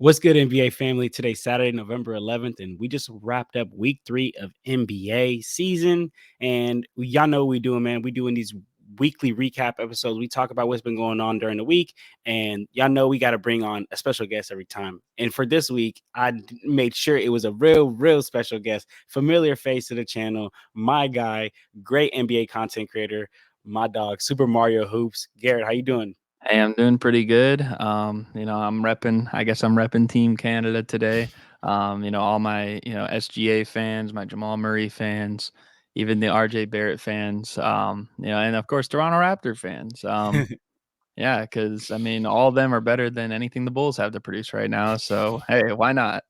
What's good, NBA family? Today's Saturday, November 11th, and we just wrapped up week 3 of NBA season. And y'all know what we doing, man. We doing these weekly recap episodes. We talk about what's been going on during the week, and y'all know we got to bring on a special guest every time. And for this week, made sure it was a real special guest, familiar face to the channel, my guy, great NBA content creator, my dog, Super Mario Hoops. Garrett, how you doing? Hey, I'm doing pretty good. I guess I'm repping Team Canada today. All my, SGA fans, my Jamal Murray fans, even the RJ Barrett fans, and of course, Toronto Raptor fans. Yeah, because I mean, all of them are better than anything the Bulls have to produce right now. So, hey, why not?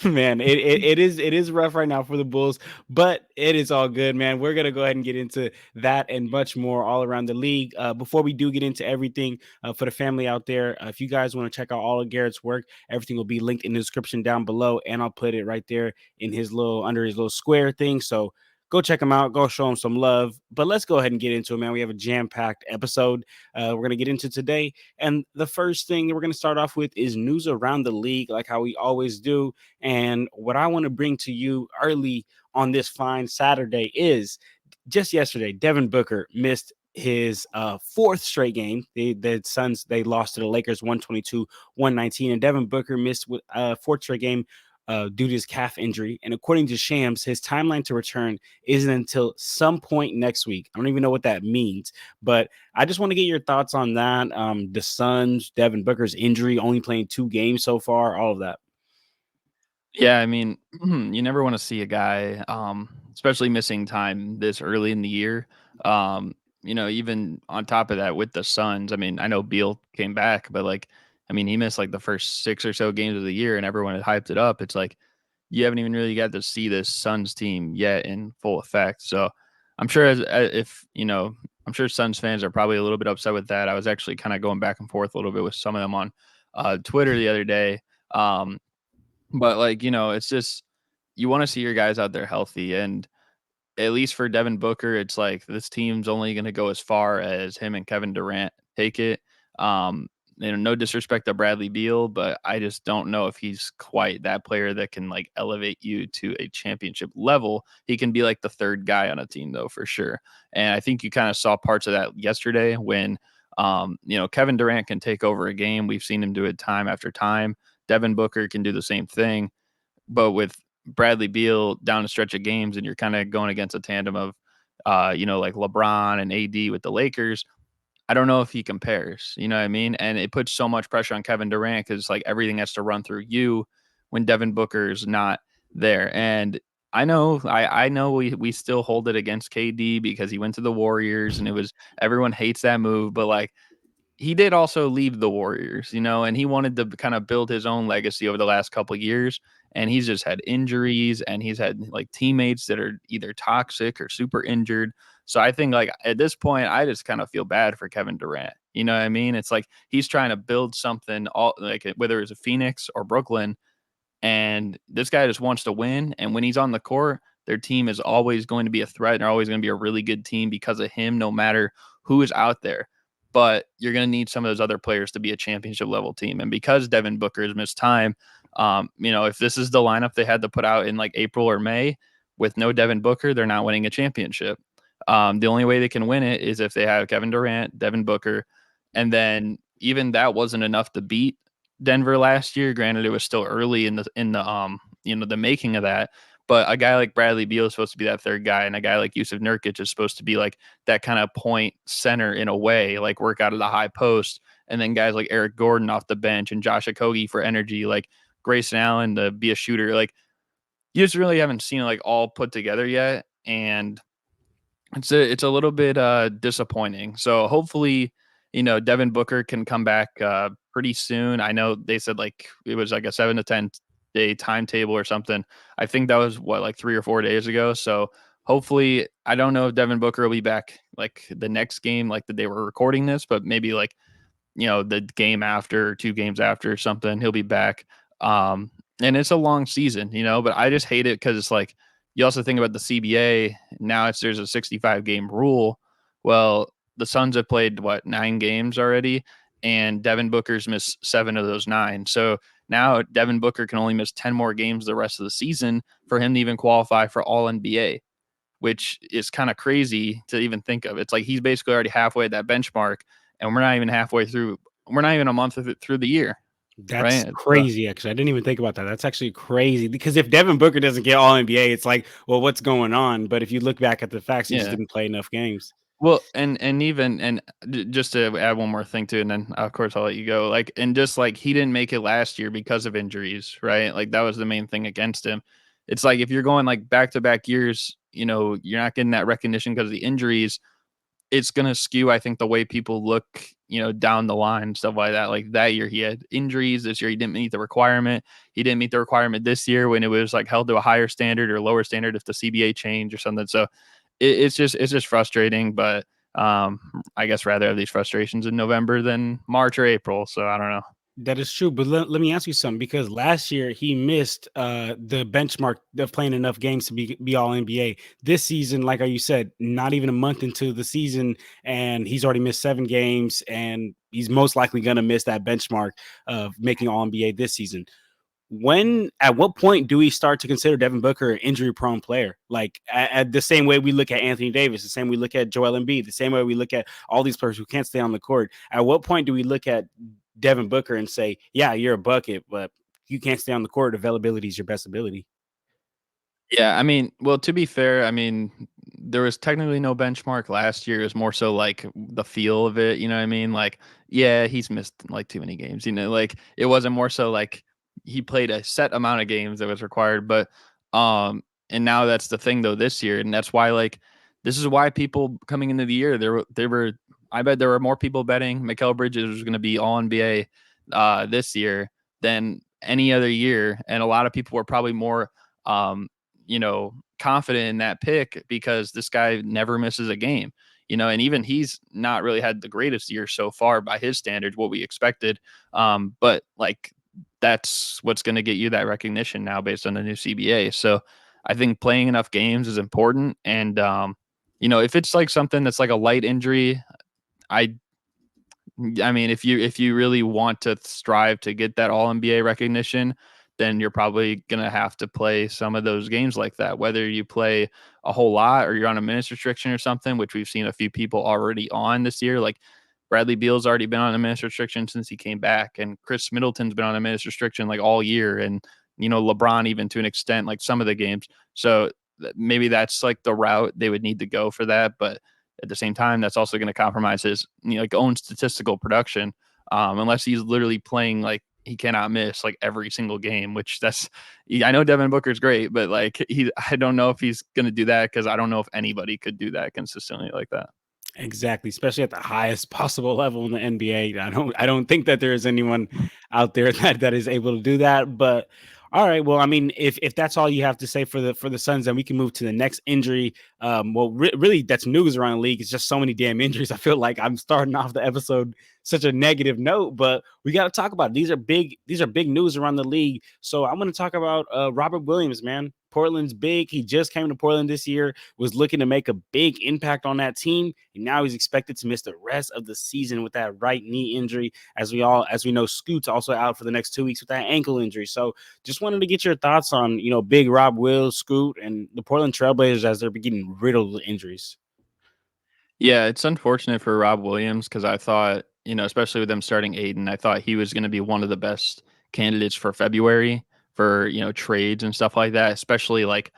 Man, it is rough right now for the Bulls, but it is all good, man. We're gonna go ahead and get into that and much more all around the league. Before we do get into everything, for the family out there, if you guys want to check out all of Garrett's work, everything will be linked in the description down below, and I'll put it right there in his little under his little square thing. So go check him out, go show him some love. But let's go ahead and get into it, man. We have a jam-packed episode we're gonna get into today, and the first thing that we're gonna start off with is news around the league, like how we always do. And what I want to bring to you early on this fine Saturday is just yesterday, Devin Booker missed his fourth straight game. The Suns, they lost to the Lakers 122-119, and Devin Booker missed with fourth straight game due to his calf injury. And according to Shams, his timeline to return isn't until some point next week. I don't even know what that means, but I just want to get your thoughts on that. The Suns, Devin Booker's injury, only playing 2 games so far, all of that. Yeah, I mean, you never want to see a guy, especially missing time this early in the year. Even on top of that with the Suns, I mean, I know Beal came back, but like, I mean, he missed like the first 6 or so games of the year, and everyone had hyped it up. It's like you haven't even really got to see this Suns team yet in full effect. So I'm sure if I'm sure Suns fans are probably a little bit upset with that. I was actually kind of going back and forth a little bit with some of them on Twitter the other day. But like, it's just you want to see your guys out there healthy. And at least for Devin Booker, it's like this team's only going to go as far as him and Kevin Durant take it. No disrespect to Bradley Beal, but I just don't know if he's quite that player that can like elevate you to a championship level. He can be like the third guy on a team though, for sure. And I think you kind of saw parts of that yesterday when Kevin Durant can take over a game. We've seen him do it time after time. Devin Booker can do the same thing, but with Bradley Beal down a stretch of games, and you're kind of going against a tandem of, like LeBron and AD with the Lakers. I don't know if he compares. You know what I mean? And it puts so much pressure on Kevin Durant because like everything has to run through you when Devin Booker's not there. And I know we still hold it against KD because he went to the Warriors and it was everyone hates that move, but like he did also leave the Warriors, and he wanted to kind of build his own legacy over the last couple of years. And he's just had injuries and he's had like teammates that are either toxic or super injured. So I think like at this point, I just kind of feel bad for Kevin Durant. You know what I mean? It's like he's trying to build something all like whether it's a Phoenix or Brooklyn, and this guy just wants to win. And when he's on the court, their team is always going to be a threat. And they're always going to be a really good team because of him, no matter who is out there. But you're going to need some of those other players to be a championship level team. And because Devin Booker has missed time, if this is the lineup they had to put out in like April or May with no Devin Booker, they're not winning a championship. The only way they can win it is if they have Kevin Durant, Devin Booker, and then even that wasn't enough to beat Denver last year. Granted, it was still early in the making of that. But a guy like Bradley Beal is supposed to be that third guy, and a guy like Yusuf Nurkic is supposed to be like that kind of point center in a way, like work out of the high post. And then guys like Eric Gordon off the bench and Josh Okogie for energy, like Grayson Allen to be a shooter. Like you just really haven't seen it like all put together yet, and it's a little bit disappointing. So hopefully, Devin Booker can come back pretty soon. I know they said like it was like a 7 to 10 day timetable or something. I think that was what like 3 or 4 days ago. So hopefully, I don't know if Devin Booker will be back like the next game, like the day we're recording this, but maybe like the game after, 2 games after or something, he'll be back. And it's a long season, but I just hate it because it's like you also think about the CBA. Now there's a 65 game rule. Well, the Suns have played what 9 games already, and Devin Booker's missed 7 of those 9. So Now Devin Booker can only miss 10 more games the rest of the season for him to even qualify for All NBA, which is kind of crazy to even think of. It's like he's basically already halfway at that benchmark, and we're not even halfway through. We're not even a month through the year, That's right? crazy, actually. I didn't even think about that. That's actually crazy because if Devin Booker doesn't get All NBA, it's like, well, what's going on? But if you look back at the facts, he just Yeah. didn't play enough games. Well, and even and just to add one more thing too, and then of course I'll let you go. Like, and just like he didn't make it last year because of injuries, right? Like that was the main thing against him. It's like if you're going like back to back years, you're not getting that recognition because of the injuries. It's gonna skew, I think, the way people look, down the line, stuff like that. Like that year he had injuries. This year he didn't meet the requirement. He didn't meet the requirement this year when it was like held to a higher standard or lower standard if the CBA changed or something. So it's just frustrating, but I guess rather have these frustrations in November than March or April. So I don't know. That is true, but let me ask you something because last year he missed the benchmark of playing enough games to be all NBA. This season, like you said, not even a month into the season, and he's already missed 7 games, and he's most likely going to miss that benchmark of making all NBA this season. At what point do we start to consider Devin Booker an injury prone player? Like at the same way we look at Anthony Davis, the same way we look at Joel Embiid, the same way we look at all these players who can't stay on the court. At what point do we look at Devin Booker and say, yeah, you're a bucket, but you can't stay on the court. Availability is your best ability. Yeah, I mean, well, to be fair, I mean, there was technically no benchmark last year. It was more so like the feel of it, you know what I mean? Like, yeah, he's missed like too many games, like it wasn't more so like he played a set amount of games that was required, but and now that's the thing though this year, and that's why like this is why people coming into the year there were I bet there were more people betting Mikal Bridges was going to be all NBA this year than any other year, and a lot of people were probably more um confident in that pick because this guy never misses a game, and even he's not really had the greatest year so far by his standards, what we expected. But like that's what's going to get you that recognition now based on the new CBA. So I think playing enough games is important. And, if it's like something that's like a light injury, I I mean, if you really want to strive to get that All NBA recognition, then you're probably gonna have to play some of those games like that. Whether you play a whole lot or you're on a minutes restriction or something, which we've seen a few people already on this year. Like Bradley Beal's already been on a minutes restriction since he came back, and Chris Middleton's been on a minutes restriction like all year, and LeBron even to an extent, like some of the games. So maybe that's like the route they would need to go for that, but at the same time, that's also going to compromise his like own statistical production, unless he's literally playing like he cannot miss like every single game. Which I know Devin Booker's great, but like I don't know if he's going to do that because I don't know if anybody could do that consistently like that. Exactly, especially at the highest possible level in the NBA. I don't think that there is anyone out there that is able to do that. But all right, well, I mean, if that's all you have to say for the Suns, then we can move to the next injury. Well, really, that's news around the league. It's just so many damn injuries. I feel like I'm starting off the episode such a negative note, but we got to talk about it. These are big. These are big news around the league. So I'm going to talk about Robert Williams, man. Portland's big. He just came to Portland this year, was looking to make a big impact on that team, and now he's expected to miss the rest of the season with that right knee injury. As we know, Scoot's also out for the next 2 weeks with that ankle injury. So just wanted to get your thoughts on big Rob Will, Scoot, and the Portland Trailblazers as they're getting riddled with injuries. Yeah, it's unfortunate for Rob Williams because I thought, especially with them starting Aiden, I thought he was going to be one of the best candidates for February for, trades and stuff like that. Especially like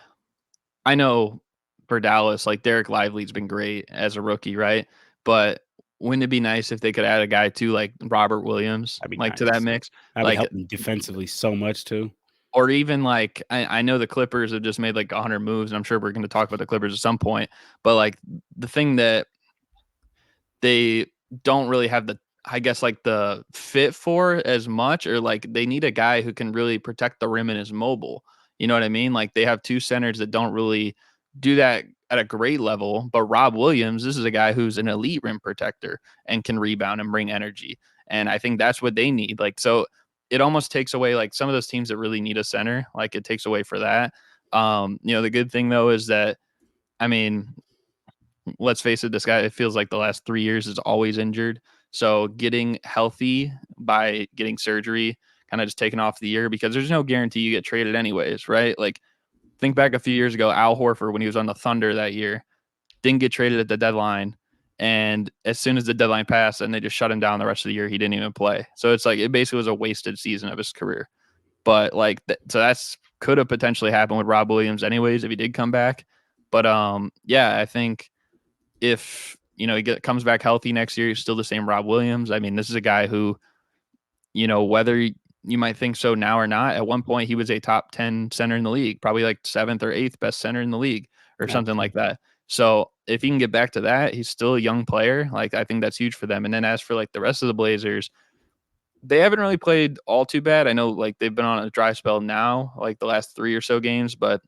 I know for Dallas, like Derek Lively's been great as a rookie, right? But wouldn't it be nice if they could add a guy too, like Robert Williams, That'd be like to that nice. mix? That would Like help them defensively so much too. or even like I know the Clippers have just made like 100 moves, and I'm sure we're going to talk about the Clippers at some point. But like the thing that they don't really have the I guess like the fit for as much, or like they need a guy who can really protect the rim and is mobile. You know what I mean? Like they have two centers that don't really do that at a great level, but Rob Williams, this is a guy who's an elite rim protector and can rebound and bring energy. And I think that's what they need. Like so it almost takes away like some of those teams that really need a center, like it takes away for that. The good thing though is that I mean, let's face it, this guy, it feels like the last 3 years is always injured. So getting healthy by getting surgery kind of just taken off the year because there's no guarantee you get traded anyways, right? Like think back a few years ago, Al Horford when he was on the Thunder that year didn't get traded at the deadline. And as soon as the deadline passed, and they just shut him down the rest of the year, he didn't even play. So it's like it basically was a wasted season of his career. But like, so that's could have potentially happened with Rob Williams, anyways, if he did come back. But yeah, I think if comes back healthy next year, he's still the same Rob Williams. I mean, this is a guy who whether you might think so now or not, at one point he was a top 10 center in the league, probably like seventh or eighth best center in the league or something like Absolutely. that. So if he can get back to that, he's still a young player. Like I think that's huge for them. And then as for like the rest of the Blazers, they haven't really played all too bad. I know like they've been on a dry spell now, like the last 3 or so games, but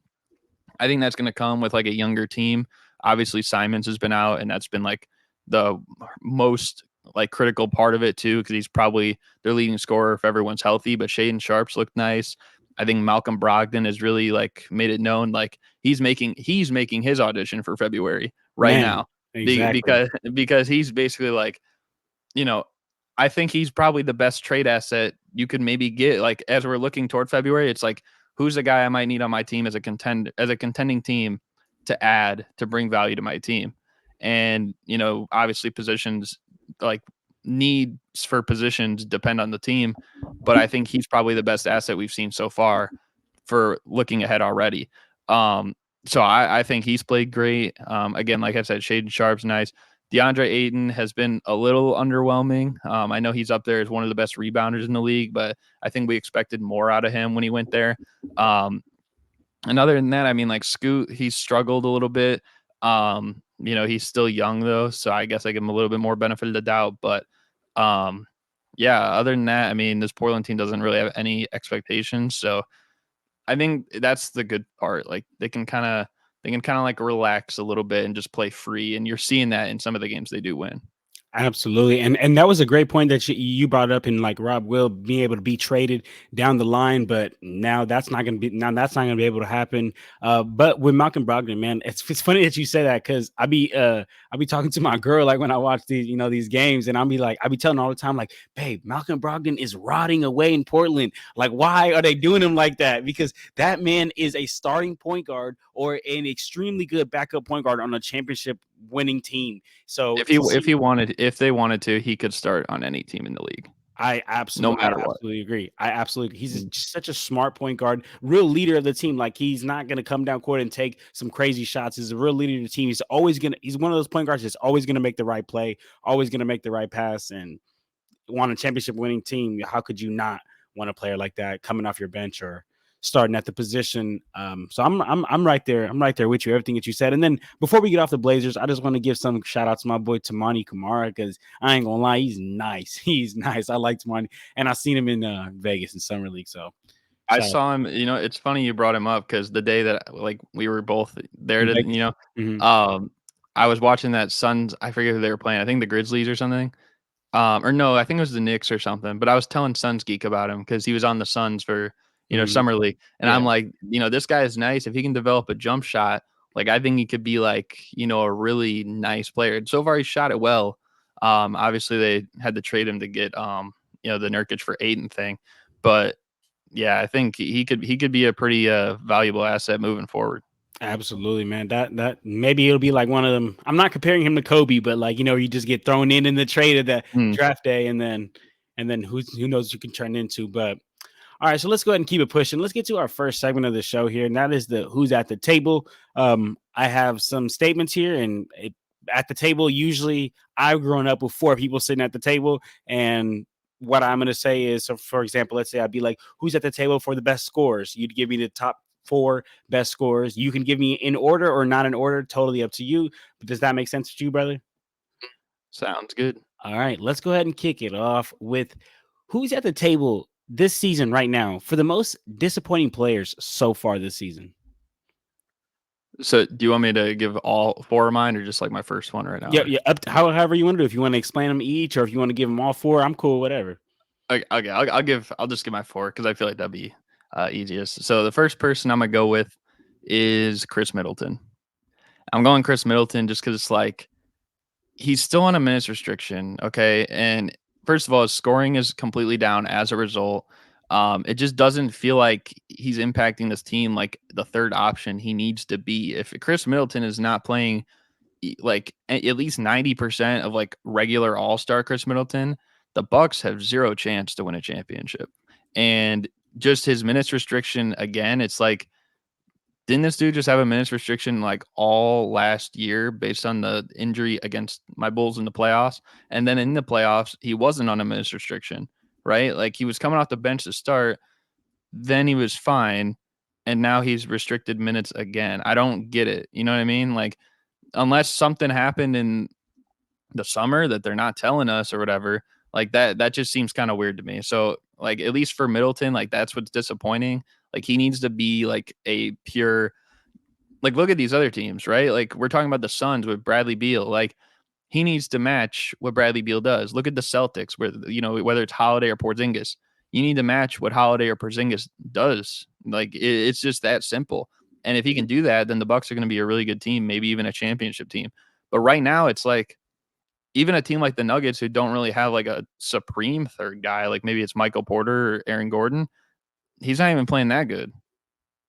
I think that's going to come with like a younger team. Obviously, Simons has been out, and that's been like the most like critical part of it too, because he's probably their leading scorer if everyone's healthy. But Shaden Sharps looked nice. I think Malcolm Brogdon has really like made it known like he's making his audition for February right Man, now. exactly. Because he's basically like you know, I think he's probably the best trade asset you could maybe get. Like as we're looking toward February, it's like who's the guy I might need on my team as a contending team to add to bring value to my team. And obviously positions like needs for positions depend on the team, but I think he's probably the best asset we've seen so far for looking ahead already. Um, so I think he's played great. Again, like I said, Shaden Sharp's nice. DeAndre Ayton has been a little underwhelming. I know he's up there as one of the best rebounders in the league, but I think we expected more out of him when he went there. Um, and other than that, I mean, like Scoot, he's struggled a little bit. He's still young though, so I guess I give him a little bit more benefit of the doubt. But yeah, other than that, I mean, this Portland team doesn't really have any expectations, so I think that's the good part. Like they can kind of like relax a little bit and just play free, and you're seeing that in some of the games they do win. Absolutely, and that was a great point that you brought up in like Rob Will being able to be traded down the line, but now that's not going to be able to happen. But with Malcolm Brogdon, man, it's funny that you say that because I be talking to my girl like when I watch these games, and I'll be telling her all the time like, babe, Malcolm Brogdon is rotting away in Portland. Like, why are they doing him like that? Because that man is a starting point guard or an extremely good backup point guard on a championship winning team. So If he to if see he wanted if they wanted to, he could start on any team in the league, no I matter what. absolutely agree. I absolutely Mm. such a smart point guard, real leader of the team. Like he's not gonna come down court and take some crazy shots. He's a real leader of the team. He's one of those point guards that's always gonna make the right play, always gonna make the right pass, and want a championship winning team. How could you not want a player like that coming off your bench or starting at the position? So I'm right there. I'm right there with you. Everything that you said. And then before we get off the Blazers, I just want to give some shout out to my boy Tamani Kamara because I ain't gonna lie, he's nice. He's nice. I like Tamani, and I seen him in Vegas in summer league. So I shout out saw him. It's funny you brought him up because the day that like we were both there in to Vegas. Hmm. I was watching that Suns. I forget who they were playing. I think the Grizzlies or something. Or no, I think it was the Knicks or something. But I was telling Suns Geek about him because he was on the Suns for Hmm. summer league, and Yeah, I'm like, this guy is nice. If he can develop a jump shot, like I think he could be like a really nice player. And so far, he shot it well. Obviously they had to trade him to get the Nurkic for Aiden thing, but yeah, I think he could be a pretty valuable asset moving forward. absolutely, man. That maybe it'll be like one of them. I'm not comparing him to Kobe, but like you just get thrown in the trade at the Mm. draft day, and then who knows what you can turn into. But all right, so let's go ahead and keep it pushing. Let's get to our first segment of the show here, and that is the who's at the table. I have some statements here, and at the table, usually I've grown up with four people sitting at the table, and what I'm going to say is, so for example, let's say I'd be like, who's at the table for the best scores? You'd give me the top four best scores. You can give me in order or not in order, totally up to you. But does that make sense to you, brother? Sounds good. All right, let's go ahead and kick it off with who's at the table this season right now for the most disappointing players so far this season. So, do you want me to give all four of mine, or just like my first one right now? Yeah, Or yeah, up to however you want to do. If you want to explain them each, or if you want to give them all four, I'm cool. Whatever. okay, I'll just give my four because I feel like that'd be easiest. So the first person I'm gonna go with is Chris Middleton. I'm going Chris Middleton just because it's like he's still on a minutes restriction. Okay, and first of all, his scoring is completely down as a result. It just doesn't feel like he's impacting this team like the third option he needs to be. If Chris Middleton is not playing like at least 90% of like regular all-star Chris Middleton, the Bucks have zero chance to win a championship. And just his minutes restriction again, it's like, didn't this dude just have a minutes restriction like all last year based on the injury against my Bulls in the playoffs? And then in the playoffs, he wasn't on a minutes restriction, right? Like he was coming off the bench to start, then he was fine, and now he's restricted minutes again. I don't get it. You know what I mean? Like unless something happened in the summer that they're not telling us or whatever, like that just seems kind of weird to me. So like at least for Middleton, like that's what's disappointing. Like he needs to be like a pure, like look at these other teams, right? Like we're talking about the Suns with Bradley Beal. Like he needs to match what Bradley Beal does. Look at the Celtics, where whether it's Holiday or Porzingis, you need to match what Holiday or Porzingis does. Like it's just that simple. And if he can do that, then the Bucks are going to be a really good team, maybe even a championship team. But right now, it's like even a team like the Nuggets, who don't really have like a supreme third guy, like maybe it's Michael Porter or Aaron Gordon, he's not even playing that good.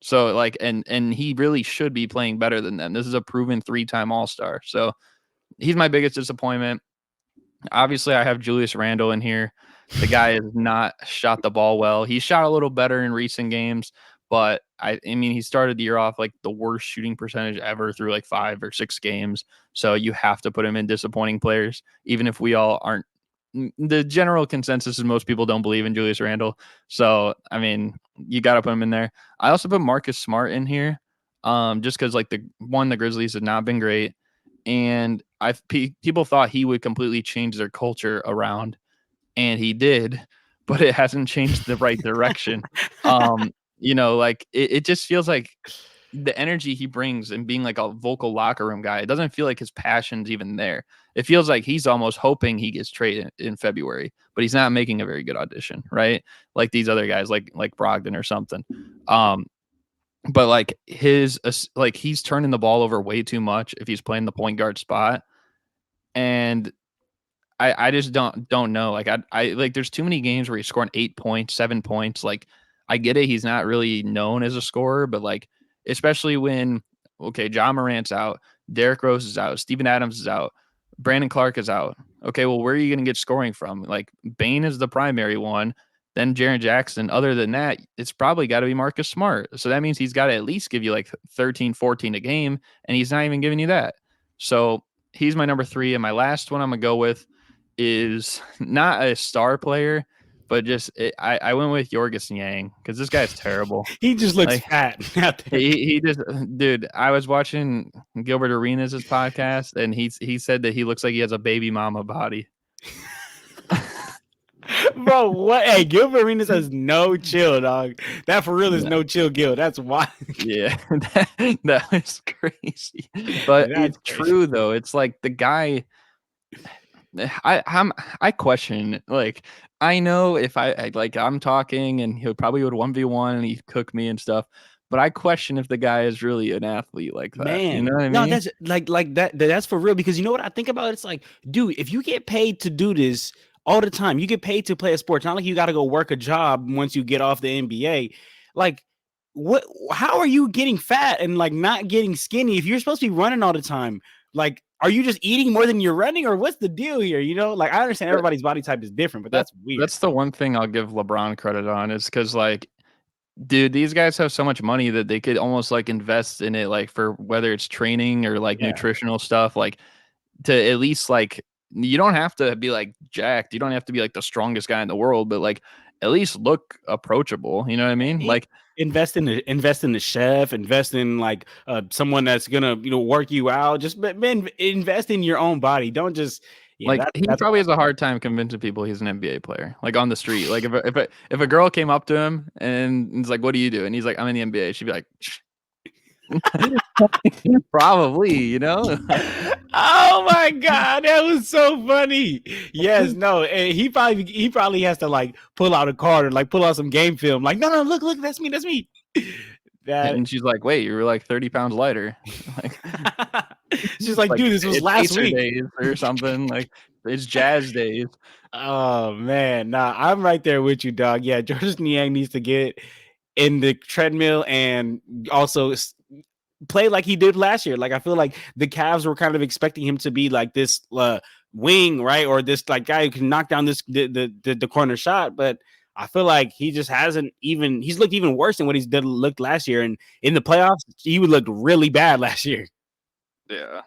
So like, and he really should be playing better than them. This is a proven 3-time All-Star. So he's my biggest disappointment. Obviously, I have Julius Randle in here. The guy has not shot the ball well. He shot a little better in recent games, but I mean, he started the year off like the worst shooting percentage ever through like 5 or 6 games. So you have to put him in disappointing players, even if we all aren't. The general consensus is most people don't believe in Julius Randle. So, I mean, you got to put him in there. I also put Marcus Smart in here, just because like the Grizzlies have not been great, and people thought he would completely change their culture around, and he did, but it hasn't changed the right direction. Like it just feels like the energy he brings and being like a vocal locker room guy, it doesn't feel like his passion's even there. It feels like he's almost hoping he gets traded in February, but he's not making a very good audition, right? Like these other guys, like Brogdon or something. Um, but like he's turning the ball over way too much if he's playing the point guard spot, and I just don't know. Like I like there's too many games where he's scoring 8 points, 7 points. Like I get it, he's not really known as a scorer, but like especially when okay, John Morant's out, Derrick Rose is out, Steven Adams is out, Brandon Clark is out. Okay, well, where are you gonna get scoring from? Like Bane is the primary one, then Jaren Jackson. Other than that, it's probably got to be Marcus Smart. So that means he's got to at least give you like 13, 14 a game, and he's not even giving you that. So he's my number 3, and my last one I'm gonna go with is not a star player, but just I went with Jorgis Yang because this guy's terrible. He just looks Like fat out there. he just dude. I was watching Gilbert Arenas' podcast, and he said that he looks like he has a baby mama body. Bro, what? Hey, Gilbert Arenas has no chill, dog. That for real is no chill, Gil. That's why. Yeah, that was crazy, but That's it's crazy. true though. It's like the guy. I question like I know if I like I'm talking and he probably would 1v1 and he'd cook me and stuff, but I question if the guy is really an athlete like that. You know Man, what I no, mean? that's like that. That's for real because you know what I think about? It's like, dude, if you get paid to do this all the time, you get paid to play a sport. It's not like you got to go work a job once you get off the NBA. Like, what? How are you getting fat and like not getting skinny if you're supposed to be running all the time? Like, are you just eating more than you're running, or what's the deal here? You know, like I understand That, everybody's body type is different, but that that's weird. that's the one thing I'll give LeBron credit on is because like dude, these guys have so much money that they could almost like invest in it, like for whether it's training or like Yeah. nutritional stuff, like to at least like you don't have to be like jacked, you don't have to be like the strongest guy in the world, but like at least look approachable. You know what I mean? Like Invest in the chef, invest in like someone that's gonna work you out. Just invest in your own body. Don't just like he that's what probably has a hard time convincing people he's an NBA player, like on the street. Like if a girl came up to him and it's like, "What do you do?" and he's like, "I'm in the NBA," she'd be like, "Probably," you know. Oh my god, that was so funny. Yes, no, and he probably has to like pull out a card or like pull out some game film. Like, no, look, that's me. That And she's like, "Wait, you were like 30 pounds lighter." Like, she's like, like dude, this was it's last Pacer week. days or something. Like, It's Jazz days. Oh man, nah, I'm right there with you, dog. Yeah, Georges Niang needs to get in the treadmill and also play like he did last year. Like I feel like the Cavs were kind of expecting him to be like this wing, right, or this like guy who can knock down this the corner shot, but I feel like he just hasn't even. He's looked even worse than what he's did looked last year, and in the playoffs, he would look really bad last year. Yeah.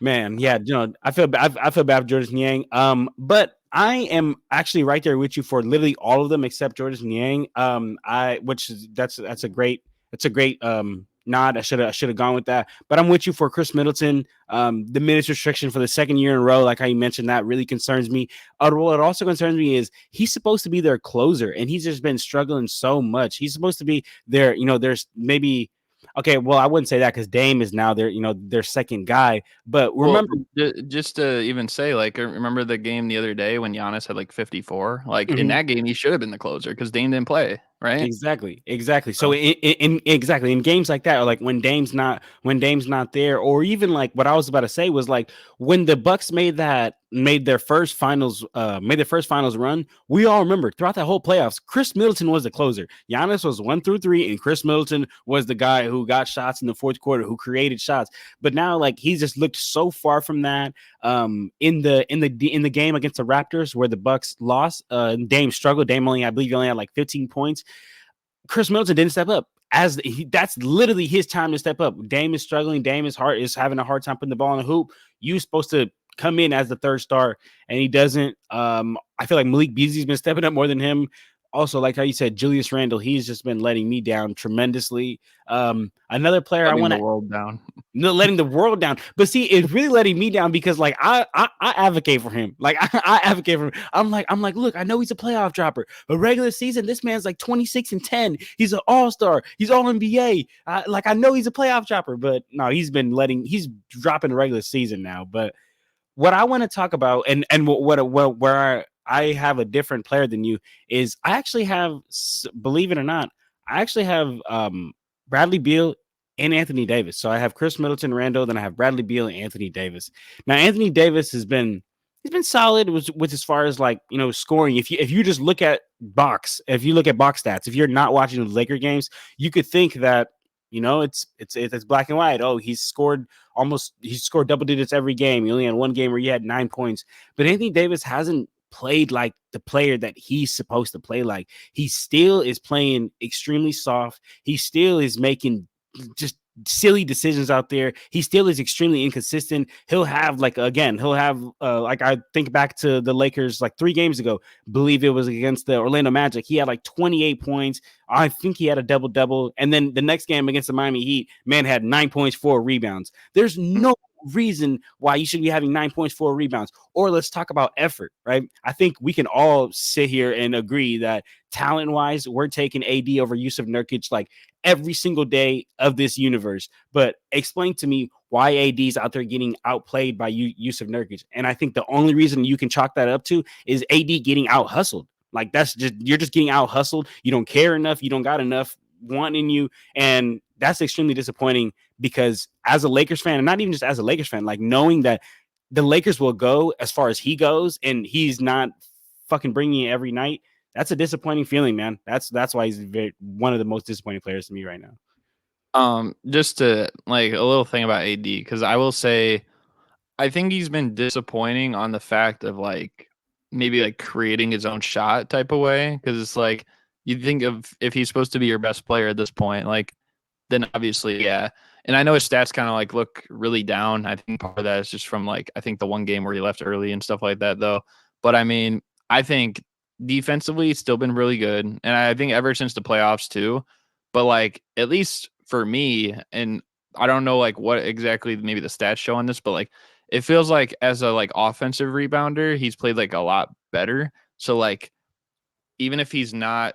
Man, yeah, I feel bad for Jordan Yang. But I am actually right there with you for literally all of them except Jordan Yang. I which is that's a great nod. I should have gone with that. But I'm with you for Chris Middleton. The minutes restriction for the second year in a row, like how you mentioned, that really concerns me. What also concerns me is he's supposed to be their closer, and he's just been struggling so much. He's supposed to be their, there's maybe. Okay, well, I wouldn't say that because Dame is now their second guy. But Well, remember, just to even say, like, remember the game the other day when Giannis had like 54? Like in mhm, that game, he should have been the closer because Dame didn't play, right? exactly. So So exactly in games like that, or like when Dame's not there, or even like what I was about to say was like when the Bucks made their first finals run. We all remember throughout that whole playoffs, Chris Middleton was the closer. Giannis was 1 through 3, and Chris Middleton was the guy who got shots in the fourth quarter, who created shots. But now, like he's just looked so far from that. In the game against the Raptors where the Bucks lost, Dame struggled. I believe he only had like 15 points. Chris Middleton didn't step up. That's literally his time to step up. Dame is struggling. Dame is having a hard time putting the ball in the hoop. You're supposed to come in as the third star, and he doesn't. I feel like Malik Beasley's been stepping up more than him. Also, like how you said, Julius Randle, he's just been letting me down tremendously. Another player I letting want the to world down. letting the world down. But see, it's really letting me down because like I advocate for him. Like I advocate for him. I'm like, look, I know he's a playoff dropper. But regular season, this man's like 26-10. He's an all-star. He's all NBA. Like I know he's a playoff dropper, but no, he's dropping the regular season now. But what I want to talk about, and what where I have a different player than you is I actually have, believe it or not, I actually have Bradley Beal and Anthony Davis. So I have Chris Middleton, Randall, then I have Bradley Beal and Anthony Davis. Now Anthony Davis he's been solid with as far as like scoring. If you just look at if you look at box stats, if you're not watching the Laker games, you could think that it's black and white. Oh, he scored double digits every game. He only had one game where he had 9 points. But Anthony Davis hasn't played like the player that he's supposed to play like. He still is playing extremely soft. He still is making just silly decisions out there. He still is extremely inconsistent. Like I think back to the Lakers like 3 games ago, believe it was against the Orlando Magic. He had like 28 points. I think he had a double double. And then the next game against the Miami Heat, man had 9 points, 4 rebounds. There's no reason why you should be having 9 points, 4 rebounds. Or let's talk about effort, right? I think we can all sit here and agree that talent wise, we're taking AD over Yusuf Nurkic like every single day of this universe. But explain to me why AD's out there getting outplayed by Yusuf Nurkic. And I think the only reason you can chalk that up to is AD getting out hustled. Like you're just getting out hustled. You don't care enough. You don't got enough want in you. And that's extremely disappointing because as a Lakers fan, and not even just as a Lakers fan, like knowing that the Lakers will go as far as he goes and he's not fucking bringing it every night. That's a disappointing feeling, man. That's why he's one of the most disappointing players to me right now. Just to like a little thing about AD, because I will say I think he's been disappointing on the fact of like maybe like creating his own shot type of way. Because it's like you think of if he's supposed to be your best player at this point, like then obviously, yeah. And I know his stats kind of like look really down. I think part of that is just from like I think the one game where he left early and stuff like that though. But I mean, I think defensively it's still been really good. And I think ever since the playoffs too. But like at least for me, and I don't know like what exactly maybe the stats show on this, but like it feels like as a like offensive rebounder, he's played like a lot better. So like even if he's not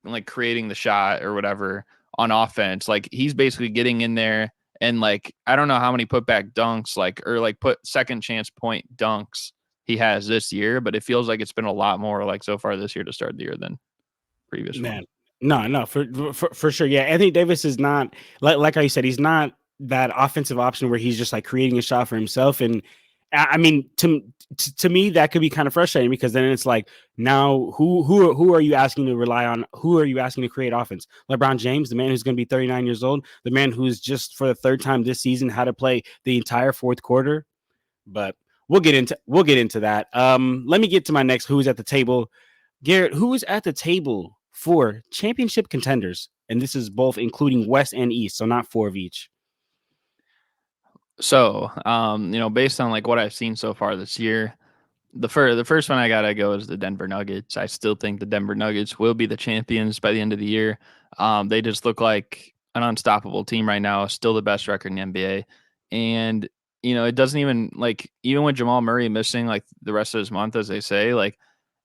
like creating the shot or whatever on offense, like he's basically getting in there and like I don't know how many putback dunks like or like put second chance point dunks he has this year, but it feels like it's been a lot more like so far this year to start the year than previous Man, ones. no, for sure. Yeah, Anthony Davis is not like I said, he's not that offensive option where he's just like creating a shot for himself. And I mean, to me that could be kind of frustrating because then it's like now who are you asking to rely on? Who are you asking to create offense? LeBron James, the man who's going to be 39 years old, the man who's just for the third time this season had to play the entire fourth quarter. But we'll get into that. Let me get to my next who's at the table. Garrett, who is at the table for championship contenders? And this is both including West and East, so not four of each. So, based on like what I've seen so far this year, the first one I gotta go is the Denver Nuggets. I still think the Denver Nuggets will be the champions by the end of the year. They just look like an unstoppable team right now, still the best record in the NBA. And it doesn't even like even with Jamal Murray missing like the rest of this month, as they say, like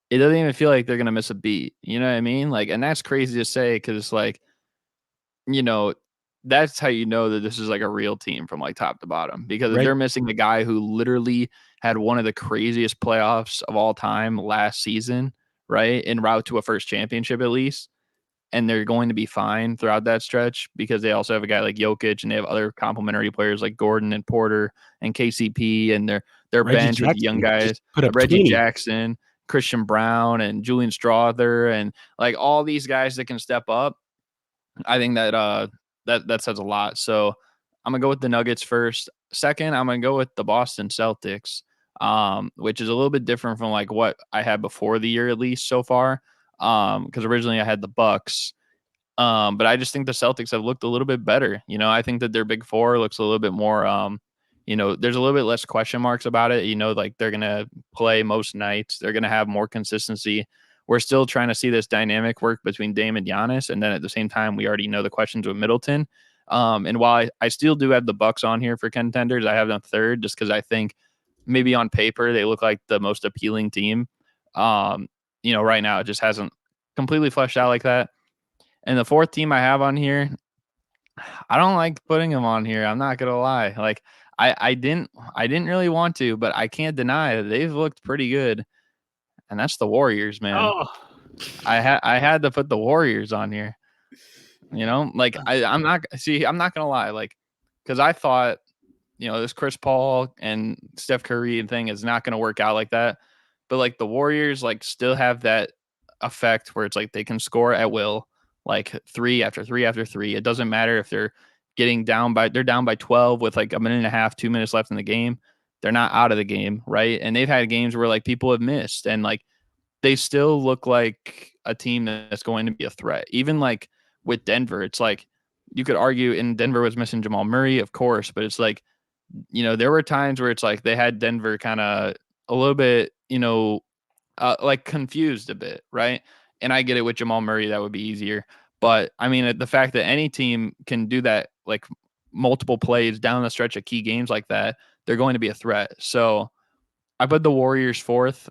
it doesn't even feel like they're gonna miss a beat. You know what I mean? Like, and that's crazy to say because like you know, that's how you know that this is like a real team from like top to bottom. Because if Right? they're missing the guy who literally had one of the craziest playoffs of all time last season, right? En route to a first championship at least. And they're going to be fine throughout that stretch because they also have a guy like Jokic and they have other complementary players like Gordon and Porter and KCP and their Reggie bench with the young Jackson just guys, put up Reggie 20. Jackson, Christian Brown, and Julian Strother, and like all these guys that can step up. I think that says a lot. So I'm gonna go with the Nuggets first. Second, I'm gonna go with the Boston Celtics, which is a little bit different from like what I had before the year at least so far. Because originally I had the Bucks, but I just think the Celtics have looked a little bit better. I think that their big four looks a little bit more. There's a little bit less question marks about it. Like they're gonna play most nights. They're gonna have more consistency. We're still trying to see this dynamic work between Dame and Giannis, and then at the same time, we already know the questions with Middleton. And while I still do have the Bucks on here for contenders, I have them third just because I think maybe on paper they look like the most appealing team. Right now it just hasn't completely fleshed out like that. And the fourth team I have on here, I don't like putting them on here. I'm not gonna lie. Like I didn't really want to, but I can't deny that they've looked pretty good. And that's the Warriors, man. Oh, I had to put the Warriors on here. Like I'm not gonna lie, like because I thought this Chris Paul and Steph Curry thing is not gonna work out like that. But like the Warriors like still have that effect where it's like they can score at will, like three after three after three. It doesn't matter if they're down by 12 with like a minute and a half, 2 minutes left in the game. They're not out of the game, right? And they've had games where like people have missed and like they still look like a team that's going to be a threat. Even like with Denver, it's like you could argue and Denver was missing Jamal Murray, of course, but it's like, there were times where it's like they had Denver kind of a little bit, like confused a bit, right? And I get it with Jamal Murray, that would be easier. But I mean, the fact that any team can do that, like multiple plays down the stretch of key games like that, they're going to be a threat. So I put the Warriors fourth.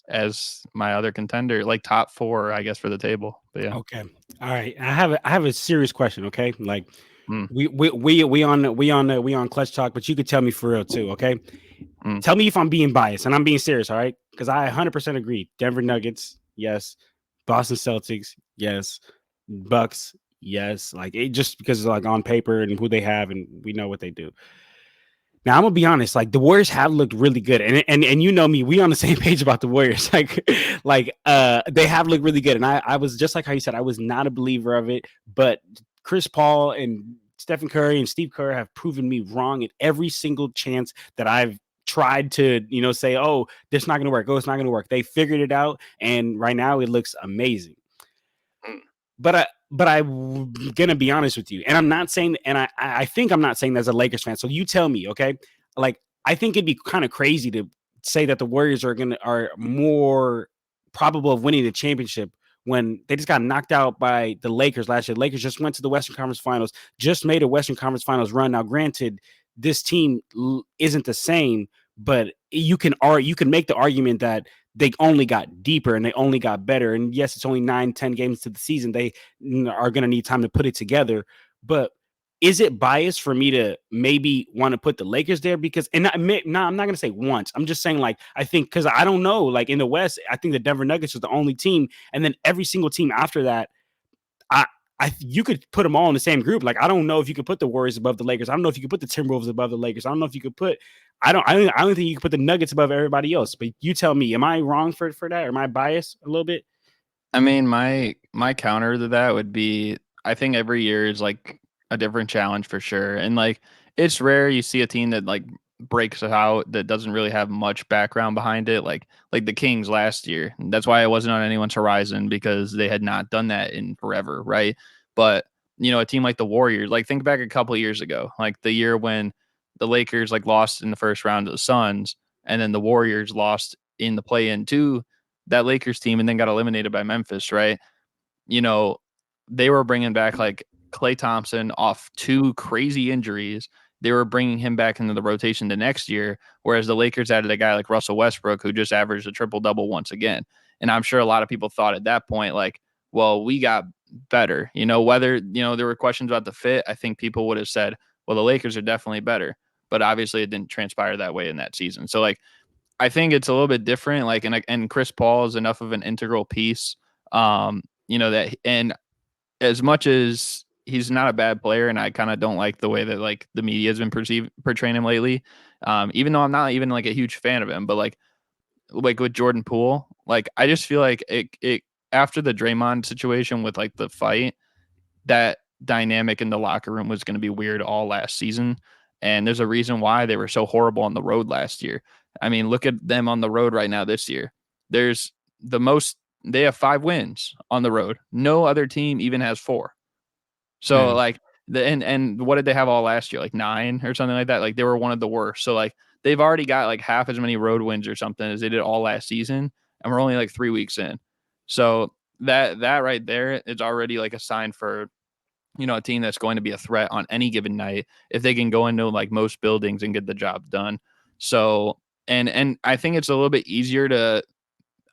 As my other contender, like top four, I guess, for the table. But yeah. okay. All right. I have a serious question. Okay, like Mm, we on Clutch Talk, but you could tell me for real too. Okay, mm. tell me if I'm being biased, and I'm being serious. All right, because I 100% agree. Denver Nuggets, yes. Boston Celtics, yes. Bucks, yes. Like it just because it's like on paper and who they have, and we know what they do. Now I'm gonna be honest, like the Warriors have looked really good, and you know me, we on the same page about the Warriors. They have looked really good, and I was just like how you said, I was not a believer of it, but Chris Paul and Stephen Curry and Steve Kerr have proven me wrong at every single chance that I've tried to say, oh, this not gonna work, oh, it's not gonna work. They figured it out, and right now it looks amazing. Mm. But I'm gonna be honest with you, and I'm not saying, and I think I'm not saying that as a Lakers fan. So you tell me, okay? Like I think it'd be kind of crazy to say that the Warriors are more probable of winning the championship when they just got knocked out by the Lakers last year. The Lakers just went to the Western Conference Finals, just made a Western Conference Finals run. Now, granted, this team isn't the same, but you can make the argument that they only got deeper and they only got better. And yes, it's only 9-10 games to the season. They are going to need time to put it together. But is it biased for me to maybe want to put the Lakers there? Because, and I'm not going to say once. I'm just saying, like, I think, because I don't know, like in the West, I think the Denver Nuggets was the only team. And then every single team after that, you could put them all in the same group. Like I don't know if you could put the Warriors above the Lakers. I don't know if you could put the Timberwolves above the Lakers. I don't know if you could put. I don't think you could put the Nuggets above everybody else. But you tell me, am I wrong for that, or am I biased a little bit? I mean, my counter to that would be I think every year is like a different challenge for sure. And like it's rare you see a team that like breaks out that doesn't really have much background behind it, like the Kings last year. That's why it wasn't on anyone's horizon because they had not done that in forever, right? But a team like the Warriors, like think back a couple of years ago, like the year when the Lakers like lost in the first round to the Suns and then the Warriors lost in the play-in to that Lakers team and then got eliminated by Memphis, right? You know, they were bringing back like Klay Thompson off two crazy injuries. They were bringing him back into the rotation the next year, whereas the Lakers added a guy like Russell Westbrook who just averaged a triple double once again. And I'm sure a lot of people thought at that point, like, well, we got better. Whether, there were questions about the fit, I think people would have said, well, the Lakers are definitely better. But obviously it didn't transpire that way in that season. So like I think it's a little bit different. Like, and Chris Paul is enough of an integral piece. That and as much as he's not a bad player, and I kind of don't like the way that like the media has been portraying him lately. Even though I'm not even like a huge fan of him, but like with Jordan Poole, like I just feel like it after the Draymond situation with like the fight, that dynamic in the locker room was going to be weird all last season. And there's a reason why they were so horrible on the road last year. I mean, look at them on the road right now this year. There's the most, they have 5 wins on the road. No other team even has 4. So Man, like and what did they have all last year? Like 9 or something like that. Like they were one of the worst. So like they've already got like half as many road wins or something as they did all last season, and we're only like 3 weeks in. So that right there is already like a sign for a team that's going to be a threat on any given night if they can go into like most buildings and get the job done. So and I think it's a little bit easier to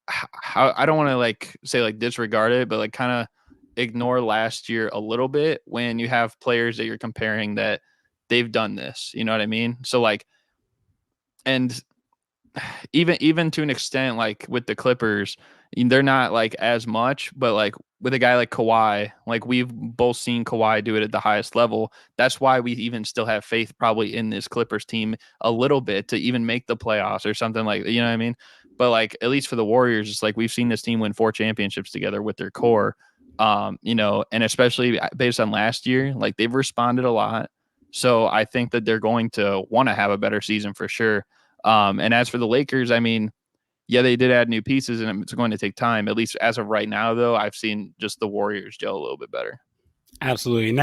how I don't want to like say like disregard it, but like kind of ignore last year a little bit when you have players that you're comparing that they've done this. You know what I mean? So like and even to an extent, like with the Clippers, they're not like as much, but like with a guy like Kawhi, like we've both seen Kawhi do it at the highest level. That's why we even still have faith probably in this Clippers team a little bit to even make the playoffs or something like you know what I mean. But like at least for the Warriors, it's like we've seen this team win 4 championships together with their core. And especially based on last year, like they've responded a lot. So I think that they're going to want to have a better season for sure. And as for the Lakers, I mean, yeah, they did add new pieces, and it's going to take time. At least as of right now, though, I've seen just the Warriors gel a little bit better. absolutely, and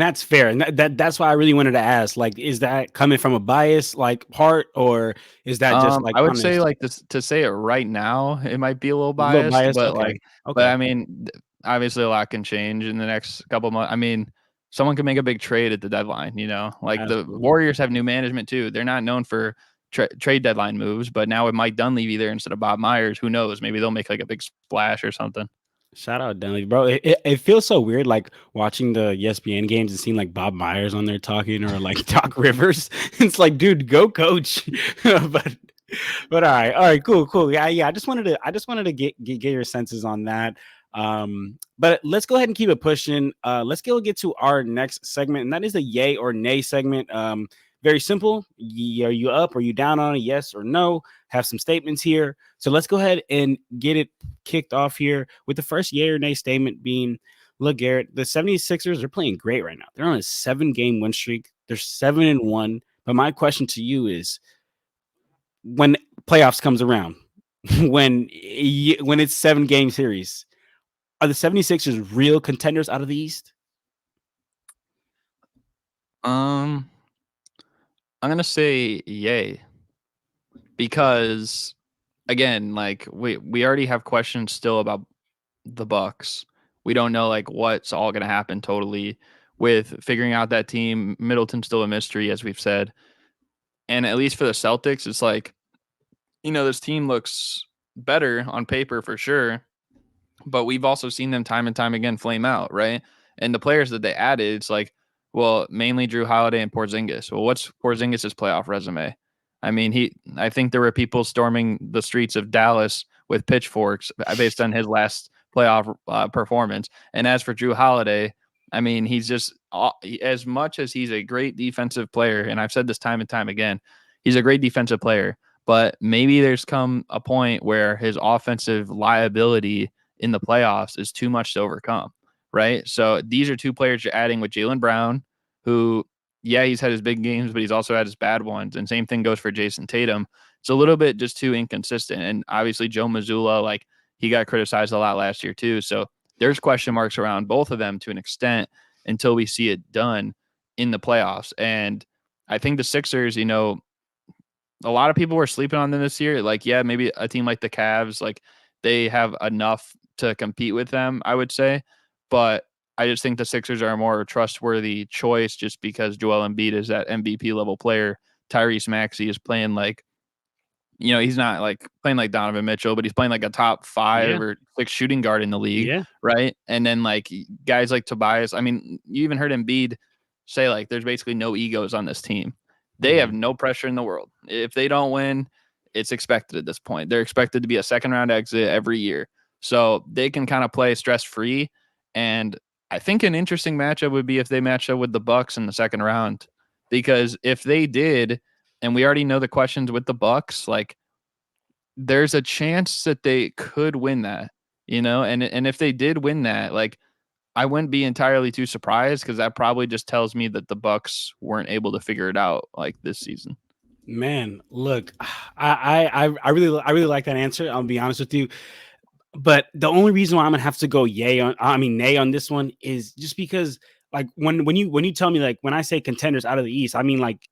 that's fair, and that's why I really wanted to ask. Like, is that coming from a bias like part, or is that just like I would say honest? like this to say it right now, it might be a little A little biased, biased. but Okay. but Okay. I mean, obviously a lot can change in the next couple months. I mean, someone could make a big trade at the deadline. Like the Absolutely. Warriors have new management too. They're not known for trade deadline moves, but now with Mike Dunleavy there instead of Bob Myers, who knows? Maybe they'll make like a big splash or something. Shout out Dunleavy, bro. It feels so weird, like watching the ESPN games and seeing like Bob Myers on there talking, or like Doc Rivers. It's like, dude, go coach. but all right, cool. Yeah. I just wanted to get your senses on that. But let's go ahead and keep it pushing. Let's get to our next segment, and that is the yay or nay segment. Very simple. Are you up? Are you down on it? Yes or no? Have some statements here. So let's go ahead and get it kicked off here with the first yay or nay statement being, look, Garrett, the 76ers are playing great right now. They're on a 7-game win streak. They're 7-1. But my question to you is, when playoffs comes around, when it's 7-game series, are the 76ers real contenders out of the East? Um, I'm gonna say yay because again, like we already have questions still about the Bucks. We don't know like what's all gonna happen totally with figuring out that team. Middleton's still a mystery, as we've said. And at least for the Celtics, it's like, this team looks better on paper for sure, but we've also seen them time and time again flame out, right? And the players that they added, it's like, well, mainly Drew Holiday and Porzingis. Well, what's Porzingis' playoff resume? I mean, I think there were people storming the streets of Dallas with pitchforks based on his last playoff performance. And as for Drew Holiday, I mean, he's just as much as he's a great defensive player, and I've said this time and time again, he's a great defensive player. But maybe there's come a point where his offensive liability in the playoffs is too much to overcome, right? So these are two players you're adding with Jaylen Brown, who, yeah, he's had his big games, but he's also had his bad ones. And same thing goes for Jason Tatum. It's a little bit just too inconsistent. And obviously, Joe Mazzulla, like, he got criticized a lot last year, too. So there's question marks around both of them to an extent until we see it done in the playoffs. And I think the Sixers, a lot of people were sleeping on them this year. Like, yeah, maybe a team like the Cavs, like, they have enough to compete with them, I would say. But I just think the Sixers are a more trustworthy choice just because Joel Embiid is that MVP level player. Tyrese Maxey is playing like, he's not like playing like Donovan Mitchell, but he's playing like a top 5 Yeah. or 6 shooting guard in the league, Yeah. right? And then like guys like Tobias, I mean, you even heard Embiid say like there's basically no egos on this team. They have Mhm. no pressure in the world. If they don't win, it's expected at this point. They're expected to be a second round exit every year. So they can kind of play stress free. And I think an interesting matchup would be if they match up with the Bucks in the second round. Because if they did, and we already know the questions with the Bucks, like there's a chance that they could win that, and if they did win that, like I wouldn't be entirely too surprised because that probably just tells me that the Bucks weren't able to figure it out like this season. Man, look, I really like that answer. I'll be honest with you. But the only reason why I'm gonna have to go nay on this one is just because like when you tell me like when I say contenders out of the East, I mean like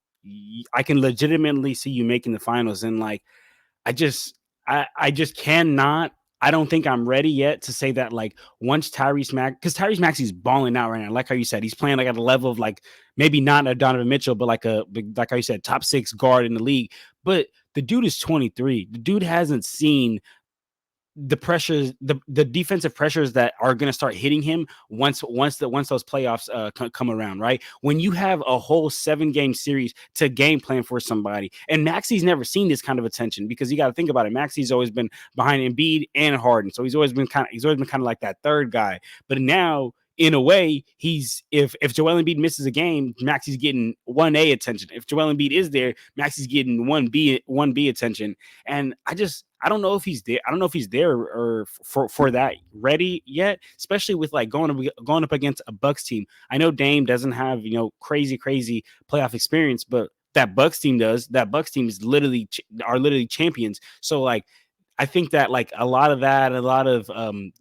I can legitimately see you making the finals and like I just I just cannot. I don't think I'm ready yet to say that like once because Tyrese Maxey's balling out right now. Like how you said, he's playing like at a level of like maybe not a Donovan Mitchell, but like how you said, top 6 guard in the league. But the dude is 23. The dude hasn't seen the pressures, the defensive pressures that are going to start hitting him once those playoffs come around, right? When you have a whole 7-game series to game plan for somebody, and Maxey's never seen this kind of attention because you got to think about it. Maxey's always been behind Embiid and Harden, so he's always been kind of like that third guy. But now, in a way, he's if Joel Embiid misses a game, Maxey's getting 1A attention. If Joel Embiid is there, Maxey's getting 1B attention. And I don't know if he's there. I don't know if he's there or for that ready yet, especially with like going up against a Bucks team. I know Dame doesn't have crazy playoff experience, but that Bucks team does. That Bucks team is literally champions. So like I think that like a lot of that, a lot of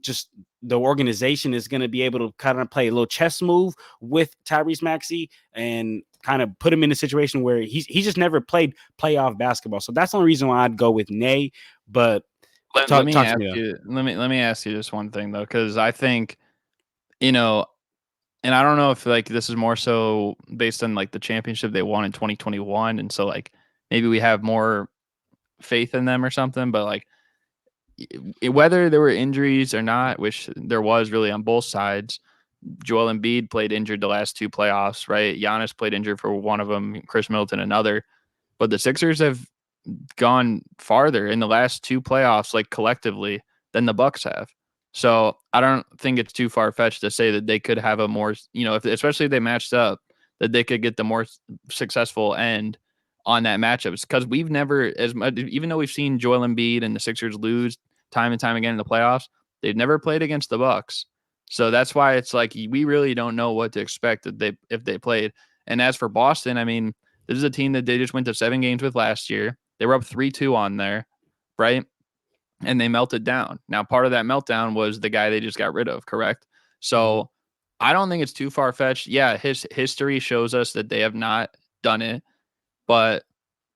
just the organization is going to be able to kind of play a little chess move with Tyrese Maxey and kind of put him in a situation where he's just never played playoff basketball. So that's the only reason why I'd go with Nay. But Let talk me talk to ask me though. you. Let me ask you just one thing though, because I think you know, and I don't know if like this is more so based on like the championship they won in 2021, and so like maybe we have more faith in them or something. But like whether there were injuries or not, which there was really on both sides. Joel Embiid played injured the last 2 playoffs, right? Giannis played injured for one of them, Chris Middleton another. But the Sixers have gone farther in the last 2 playoffs, like collectively, than the Bucks have. So I don't think it's too far fetched to say that they could have a more, if especially if they matched up, that they could get the more successful end on that matchup. Because we've never, as much, even though we've seen Joel Embiid and the Sixers lose time and time again in the playoffs, they've never played against the Bucks. So that's why it's like we really don't know what to expect if they played. And as for Boston, I mean, this is a team that they just went to 7 games with last year. They were up 3-2 on there, right? And they melted down. Now, part of that meltdown was the guy they just got rid of, correct? Mhm. So I don't think it's too far fetched. Yeah, his history shows us that they have not done it, but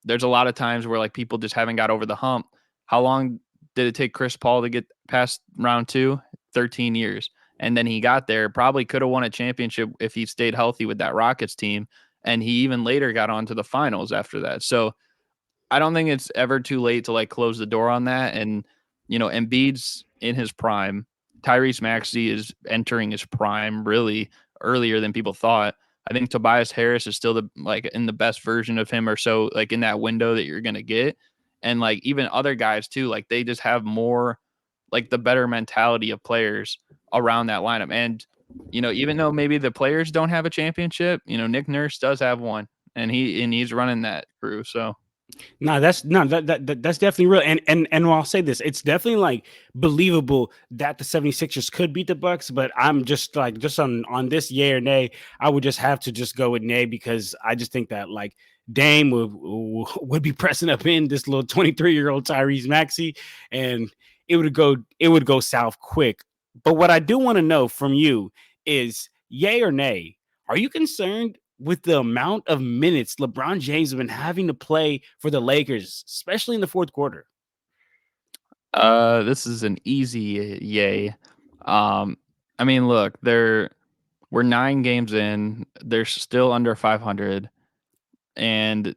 there's a lot of times where like people just haven't got over the hump. How long did it take Chris Paul to get past round 2? 13 years. And then he got there, probably could have won a championship if he stayed healthy with that Rockets team. And he even later got on to the finals after that. So I don't think it's ever too late to like close the door on that. And, Embiid's in his prime. Tyrese Maxey is entering his prime really earlier than people thought. I think Tobias Harris is still the like in the best version of him or so, like in that window that you're gonna get. And like even other guys too, like they just have more like the better mentality of players around that lineup. And even though maybe the players don't have a championship, Nick Nurse does have one, and he's running that crew. So No, that's no that's definitely real. And I'll say this, it's definitely like believable that the 76ers could beat the Bucks, but I'm just like just on this yay or nay, I would just have to just go with nay because I just think that like Dame would be pressing up in this little 23-year-old Tyrese Maxey, and it would go south quick. But what I do want to know from you is yay or nay, are you concerned with the amount of minutes LeBron James has been having to play for the Lakers, especially in the fourth quarter? this is an easy yay. Um, I mean, look, we're 9 games in. They're still under 500, and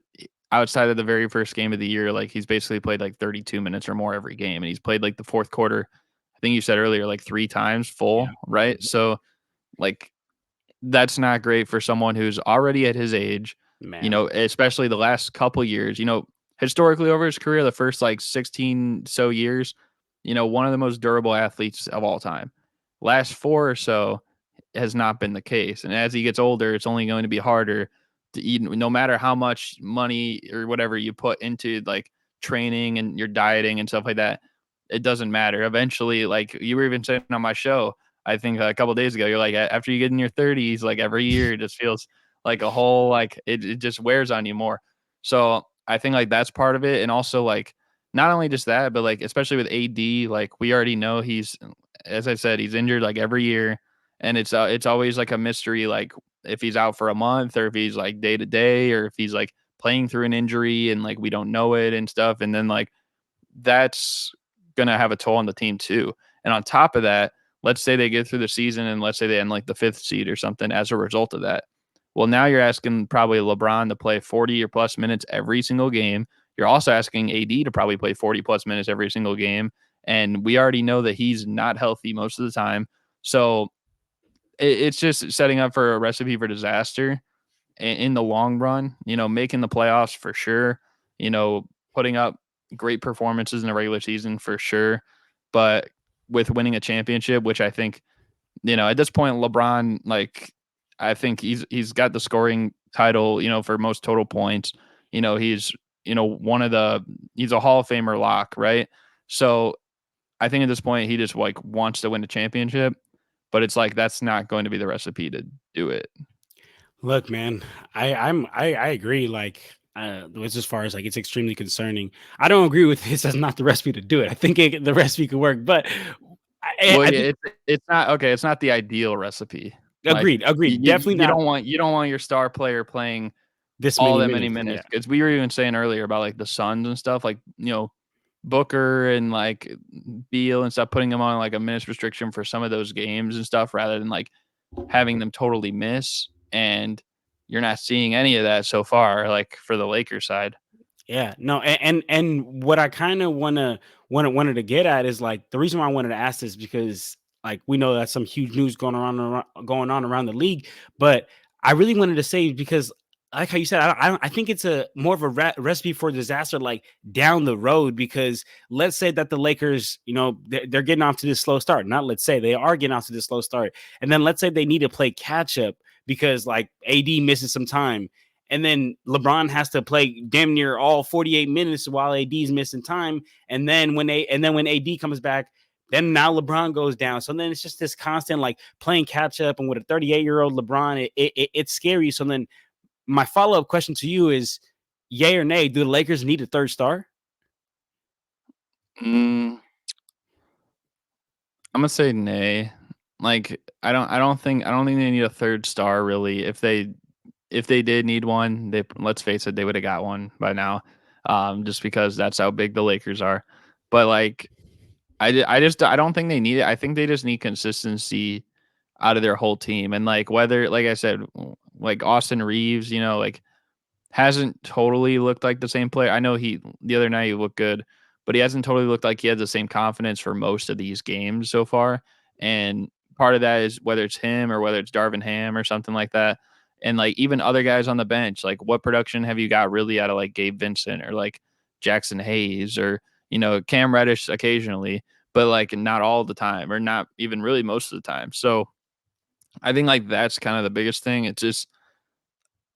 outside of the very first game of the year, like he's basically played like 32 minutes or more every game, and he's played like the fourth quarter. I think you said earlier like 3 times Yeah, full, right? So like that's not great for someone who's already at his age, man. especially the last couple years, historically over his career, the first like 16 so years, one of the most durable athletes of all time. Last four or so has not been the case. And as he gets older, it's only going to be harder to eat, no matter how much money or whatever you put into like training and your dieting and stuff like that. It doesn't matter. Eventually, like you were even saying on my show, I think a couple days ago, you're like, after you get in your 30s, like every year, it just feels like a whole, like it just wears on you more. So I think like that's part of it. And also, like, not only just that, but like, especially with AD, like we already know as I said, he's injured like every year. And it's always like a mystery, like if he's out for a month or if he's like day to day or if he's like playing through an injury and like we don't know it and stuff. And then like that's gonna have a toll on the team too. And on top of that, let's say they get through the season and let's say they end like the 5th seed or something as a result of that. Well, now you're asking probably LeBron to play 40 or plus minutes every single game. You're also asking AD to probably play 40 plus minutes every single game. And we already know that he's not healthy most of the time. So it's just setting up for a recipe for disaster in the long run, making the playoffs for sure, putting up great performances in the regular season for sure. But with winning a championship, which I think, at this point, LeBron, like, I think he's got the scoring title, for most total points. He's, he's a Hall of Famer lock, right? So I think at this point, he just like wants to win the championship, but it's like that's not going to be the recipe to do it. Look, man, I agree. Like, it's as far as like it's extremely concerning. I don't agree with this as not the recipe to do it. I think the recipe could work, but Well, I yeah, think it's not okay. It's not the ideal recipe. Like agreed. Definitely you not don't want your star player playing this all many that many minutes. Yeah. minutes because we were even saying earlier about like the Suns and stuff, like Booker and like Beal and stuff, putting them on like a minutes restriction for some of those games and stuff, rather than like having them totally miss. And you're not seeing any of that so far, like for the Lakers side. Yeah, no, and what I kind of wanted to get at is like the reason why I wanted to ask this because like we know that's some huge news going on around the league, but I really wanted to say because like how you said, I think it's a more of a recipe for disaster like down the road because let's say that the Lakers, they're getting off to this slow start. Not let's say they are getting off to this slow start, and then let's say they need to play catch up because like AD misses some time and then LeBron has to play damn near all 48 minutes while AD's missing time. And then when AD comes back, then now LeBron goes down. So then it's just this constant like playing catch up. And with a 38-year-old LeBron, it's scary. So then my follow up question to you is, yay or nay? Do the Lakers need a third star? Mm, I'm gonna say nay. Like I don't think they need a third star really. If they did need one, they let's face it, they would have got one by now. Just because that's how big the Lakers are. But like I don't think they need it. I think they just need consistency out of their whole team. And like whether like I said, like Austin Reeves, like hasn't totally looked like the same player. I know the other night he looked good, but he hasn't totally looked like he had the same confidence for most of these games so far. And part of that is whether it's him or whether it's Darvin Ham or something like that. And like even other guys on the bench, like what production have you got really out of like Gabe Vincent or like Jackson Hayes or Cam Reddish occasionally, but like not all the time, or not even really most of the time. So I think like that's kind of the biggest thing. It's just,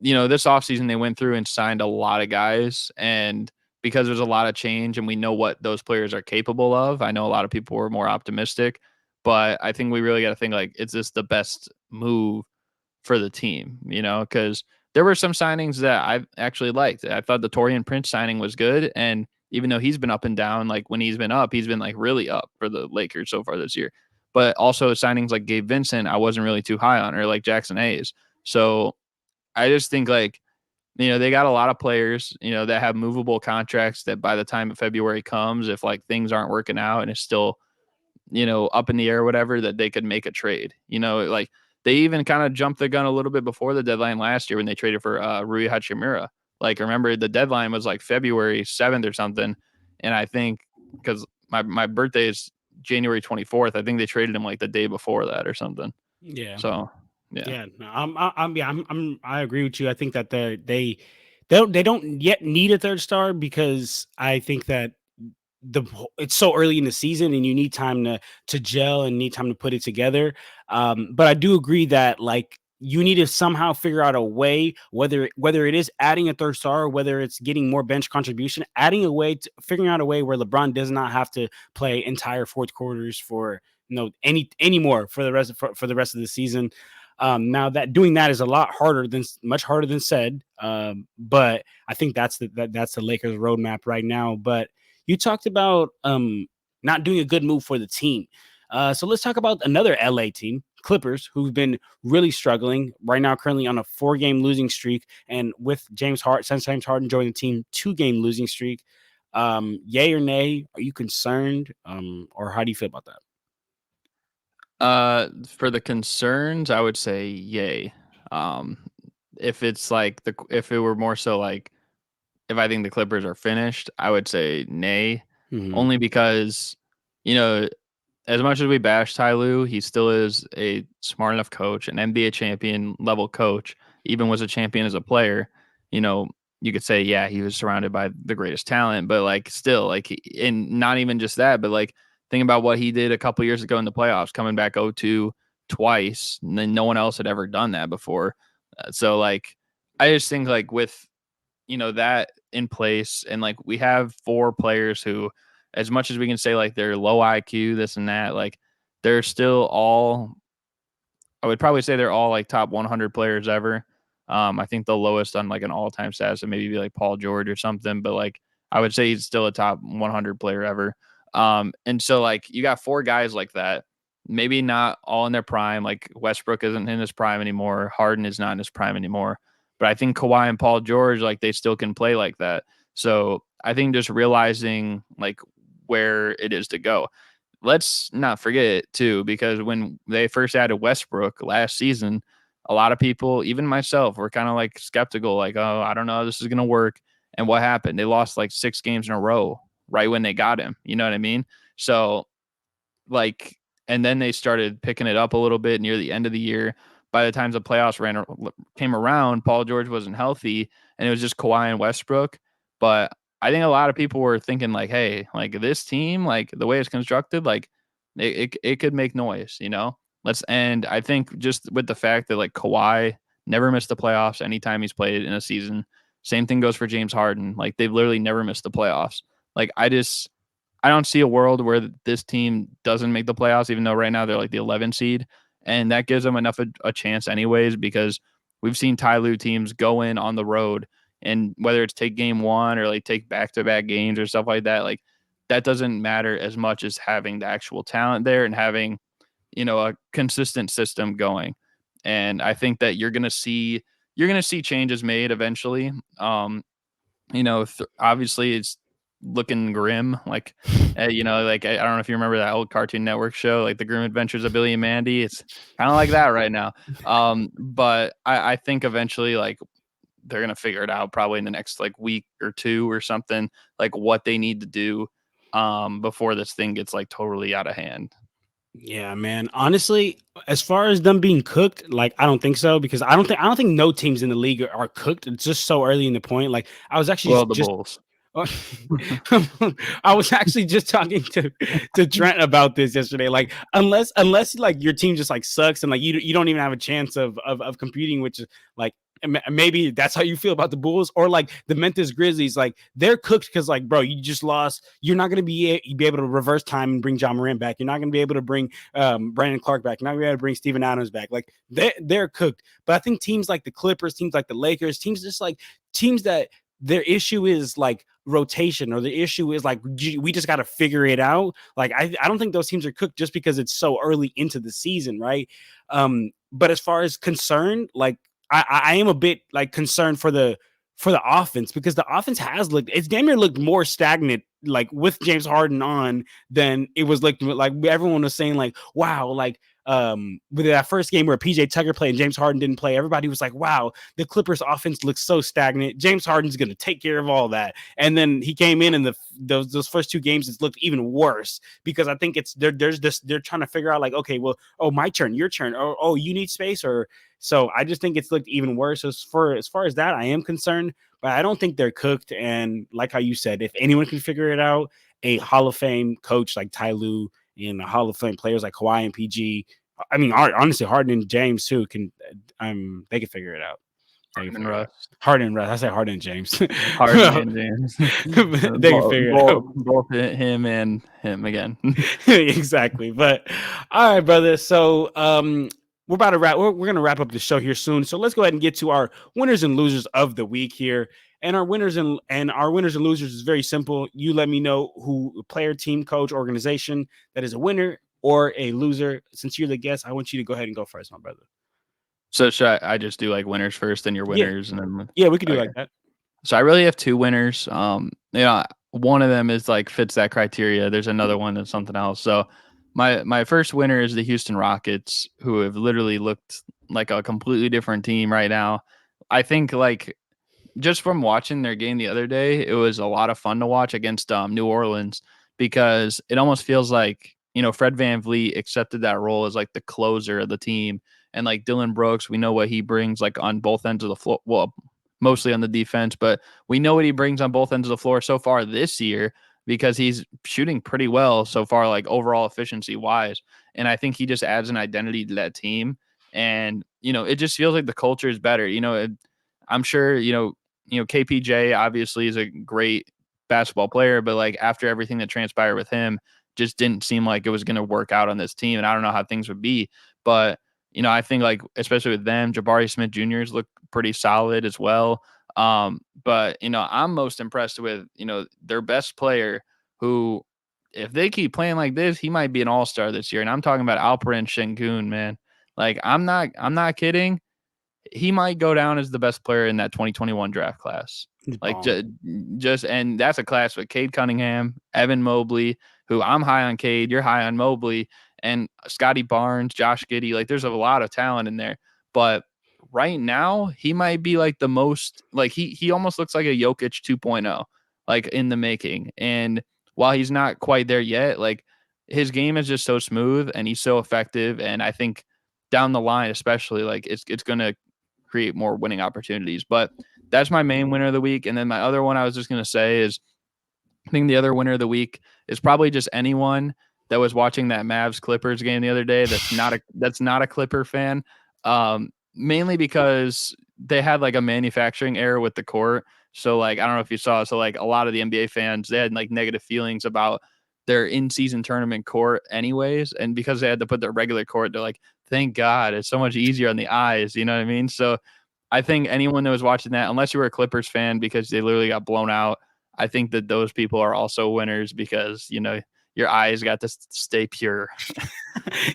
this offseason they went through and signed a lot of guys, and because there's a lot of change and we know what those players are capable of, I know a lot of people were more optimistic, but I think we really got to think like, is this the best move for the team? Because there were some signings that I actually liked. I thought the Torian Prince signing was good, and even though he's been up and down, like when he's been up, he's been like really up for the Lakers so far this year. But also signings like Gabe Vincent, I wasn't really too high on, or like Jackson Hayes. So I just think like, they got a lot of players, that have movable contracts that by the time February comes, if like things aren't working out and it's still, up in the air or whatever, that they could make a trade. Like they even kind of jumped the gun a little bit before the deadline last year when they traded for Rui Hachimura. Like, remember the deadline was like February 7th or something. And I think because my birthday is January 24th, I think they traded him like the day before that or something. Yeah. So, yeah. Yeah, no, yeah, I agree with you. I think that they don't yet need a third star because I think that it's so early in the season and you need time to gel and need time to put it together. But I do agree that like you need to somehow figure out a way, whether it is adding a third star or whether it's getting more bench contribution, adding a way to figuring out a way where LeBron does not have to play entire fourth quarters for anymore for for the rest of the season. Now that doing that is a lot harder than much harder than said. But I think that's the Lakers roadmap right now. But you talked about not doing a good move for the team. So let's talk about another LA team, Clippers, who've been really struggling right now, currently on a 4-game losing streak. And with since James Harden joined the team, 2-game losing streak. Yay or nay? Are you concerned? Or how do you feel about that? For the concerns, I would say yay. Um, if it's like if it were more so like if I think the Clippers are finished, I would say nay, Hmm. only because you know as much as we bash Ty Lue, he still is a smart enough coach, an NBA champion level coach, even was a champion as a player. You know, you could say, yeah, he was surrounded by the greatest talent, but like still, like, and not even just that, but like think about what he did a couple years ago in the playoffs, coming back 0-2 twice, and then no one else had ever done that before. So like, I just think like with that in place, and like we have 4 players who, as much as we can say like they're low IQ, this and that, like they're still all, I would probably say they're all like top 100 players ever. I think the lowest on like an all-time stats would maybe be like Paul George or something, but like I would say he's still a top 100 player ever. And so like you got 4 guys like that, maybe not all in their prime. Like Westbrook isn't in his prime anymore. Harden is not in his prime anymore. But I think Kawhi and Paul George, like they still can play like that. So I think just realizing like where it is to go. Let's not forget too, because when they first added Westbrook last season, a lot of people, even myself, were kind of like skeptical, like, oh, I don't know, this is gonna work. And what happened? They lost like 6 games in a row right when they got him. You know what I mean? So like, and then they started picking it up a little bit near the end of the year. By the time the playoffs came around, Paul George wasn't healthy, and it was just Kawhi and Westbrook. But I think a lot of people were thinking like, hey, like this team, like the way it's constructed, like it could make noise, you know. And I think just with the fact that like Kawhi never missed the playoffs anytime he's played in a season. Same thing goes for James Harden. Like they've literally never missed the playoffs. Like I don't see a world where this team doesn't make the playoffs, even though right now they're like the 11 seed, and that gives them enough a chance anyways. Because we've seen Ty Lue teams go in on the road, and whether it's take game 1 or like take back to back games or stuff like that, like that doesn't matter as much as having the actual talent there and having a consistent system going. And I think that you're gonna see changes made eventually. Obviously it's looking grim. Like, like I don't know if you remember that old Cartoon Network show, like The Grim Adventures of Billy and Mandy. It's kind of like that right now. But I think eventually, like, they're gonna figure it out probably in the next like week or 2 or something, like what they need to do before this thing gets like totally out of hand. Yeah, man. Honestly, as far as them being cooked, like I don't think so because I don't think no teams in the league are cooked. It's just so early in the point. Like I was actually Well, the just Bulls. I was actually just talking to Trent about this yesterday. Like, unless like your team just like sucks and like you don't even have a chance of competing, which is like maybe that's how you feel about the Bulls or like the Memphis Grizzlies. Like they're cooked because like bro, you just lost. You're not gonna be able to reverse time and bring John Morant back. You're not gonna be able to bring Brandon Clark back. You're not gonna be able to bring Steven Adams back. Like they're cooked. But I think teams like the Clippers, teams like the Lakers, teams just like teams that their issue is like rotation or the issue is like we just got to figure it out. Like I don't think those teams are cooked just because it's so early into the season, right? But as far as concerned, like I am a bit like concerned for the offense because the offense has looked it's damn near looked more stagnant like with James Harden on than it was like everyone was saying like wow like with that first game where PJ Tucker played and James Harden didn't play, everybody was like, wow, the Clippers offense looks so stagnant. James Harden's going to take care of all that. And then he came in and those first two games, it's looked even worse because I think it's there's this, they're trying to figure out like, okay, well, oh, my turn, your turn. Oh, you need space or so I just think it's looked even worse. As far as that, I am concerned, but I don't think they're cooked. And like how you said, if anyone can figure it out, a Hall of Fame coach like Ty Lue and Hall of Fame players like Kawhi and PG. I mean, honestly, Harden and James too can. They can figure it out. They can Harden and figure it Russ. out. Harden and Russ. I say Harden and James. Harden and James. They can figure it out. Both him and him again. Exactly. But all right, brother. So we're about to wrap. We're gonna wrap up the show here soon. So let's go ahead and get to our winners and losers of the week here. And our winners and losers is very simple. You let me know who player, team, coach, organization that is a winner or a loser. Since you're the guest, I want you to go ahead and go first, my brother. So should I just do like winners first, then your Yeah, winners, and then yeah, we could do okay. like that. So I really have two winners. One of them is like fits that criteria. There's another one that's something else. So my first winner is the Houston Rockets, who have literally looked like a completely different team right now. I think like just from watching their game the other day, it was a lot of fun to watch against New Orleans because it almost feels like, Fred VanVleet accepted that role as like the closer of the team. And like Dylan Brooks, we know what he brings like on both ends of the floor. Well, mostly on the defense, but we know what he brings on both ends of the floor so far this year because he's shooting pretty well so far, like overall efficiency wise. And I think he just adds an identity to that team. And, it just feels like the culture is better. I'm sure, KPJ obviously is a great basketball player, but like after everything that transpired with him, just didn't seem like it was going to work out on this team. And I don't know how things would be, but I think like especially with them, Jabari Smith Jr.'s look pretty solid as well. But I'm most impressed with their best player, who, if they keep playing like this, he might be an all-star this year. And I'm talking about Alperen Sengun, man. Like I'm not kidding. He might go down as the best player in that 2021 draft class. He's Like balling. just and that's a class with Cade Cunningham, Evan Mobley, who I'm high on Cade, you're high on Mobley, and Scotty Barnes, Josh Giddey. Like there's a lot of talent in there. But right now, he might be like the most like he almost looks like a Jokic 2.0, like in the making. And while he's not quite there yet, like his game is just so smooth and he's so effective. And I think down the line, especially, like it's gonna create more winning opportunities. But that's my main winner of the week. And then my other one I was just going to say is I think the other winner of the week is probably just anyone that was watching that Mavs Clippers game the other day that's not a Clipper fan. Mainly because they had like a manufacturing error with the court. So like I don't know if you saw, so like a lot of the NBA fans, they had like negative feelings about their in-season tournament court anyways, and because they had to put their regular court, they're like, thank God, it's so much easier on the eyes, you know what I mean? So I think anyone that was watching that, unless you were a Clippers fan because they literally got blown out, I think that those people are also winners because, your eyes got to stay pure.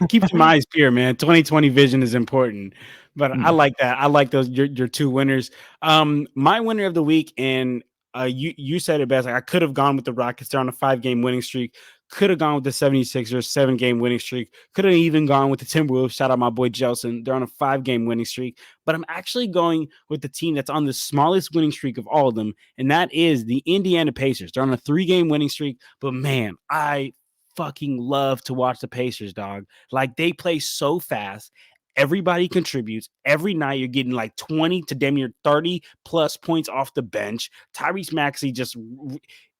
Keep your eyes pure, man. 2020 vision is important. But I like that. I like those your two winners. My winner of the week, and you said it best. Like I could have gone with the Rockets. They're on a 5-game winning streak. Could have gone with the 76ers, 7-game winning streak. Could have even gone with the Timberwolves. Shout out my boy Jelson. They're on a 5-game winning streak. But I'm actually going with the team that's on the smallest winning streak of all of them, and that is the Indiana Pacers. They're on a 3-game winning streak. But man, I fucking love to watch the Pacers, dog. Like they play so fast. Everybody contributes every night. You're getting like 20 to damn near 30 plus points off the bench. Tyrese Maxey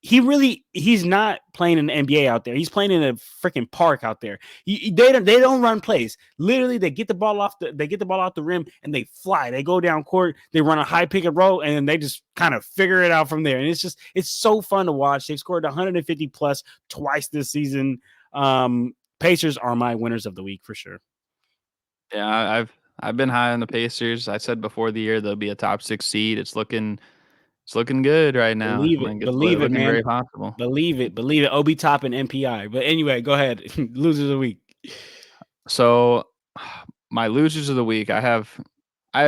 he's not playing in the NBA out there. He's playing in a freaking park out there. They don't run plays. Literally, they get the ball off the rim and they fly. They go down court. They run a high pick and roll, and then they just kind of figure it out from there. And it's so fun to watch. They've scored 150 plus twice this season. Pacers are my winners of the week for sure. Yeah, I've been high on the Pacers. I said before the year they'll be a top 6 seed. It's looking good right now. Believe Like it, it's believe it, looking man. very possible. Believe it. OB top and MPI. But anyway, go ahead. Losers of the week. So my losers of the week, I have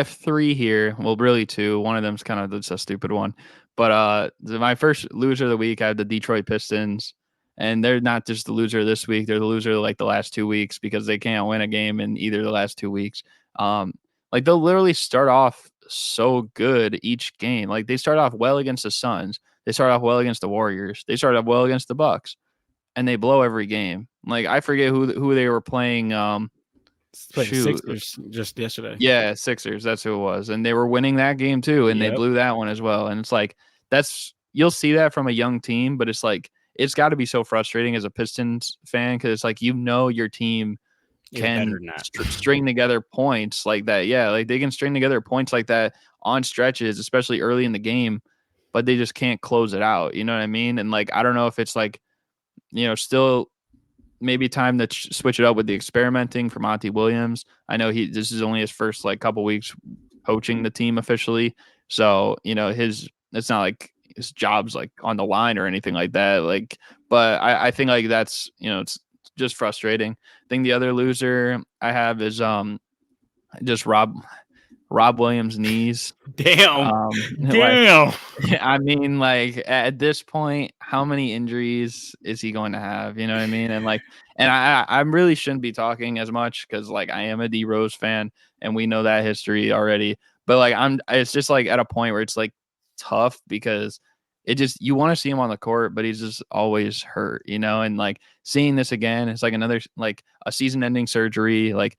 3 here. Well, really 2. One of them's kind of just a stupid one. But my first loser of the week, I have the Detroit Pistons, and they're not just the loser this week; they're the loser like the last 2 weeks because they can't win a game in either of the last 2 weeks. Um, like they'll literally start off so good each game. Like they start off well against the Suns, they start off well against the Warriors, they start off well against the Bucks, and they blow every game. Like I forget who they were playing. Played the Shoot, Sixers just yesterday. yeah, Sixers, that's who it was, and they were winning that game too, and they Yep. blew that one as well, and it's like, you'll see that from a young team, but it's like, it's gotta be so frustrating as a Pistons fan because it's like, your team It's better can than that. string together points like that. Yeah, like, they can string together points like that on stretches, especially early in the game, but they just can't close it out, you know what I mean? And, like, I don't know if it's, like, still maybe time to switch it up with the experimenting for Monty Williams. I know this is only his first like couple weeks coaching the team officially, so his it's not like his job's like on the line or anything like that. Like, but I think like that's it's just frustrating. I think the other loser I have is just Rob Williams' knees. Damn. Like, Damn. I mean, like at this point, how many injuries is he going to have? You know what I mean? And like, and I really shouldn't be talking as much because like I am a D Rose fan and we know that history already. But like it's just like at a point where it's like tough because you want to see him on the court, but he's just always hurt, and like seeing this again, it's like another like a season-ending surgery. Like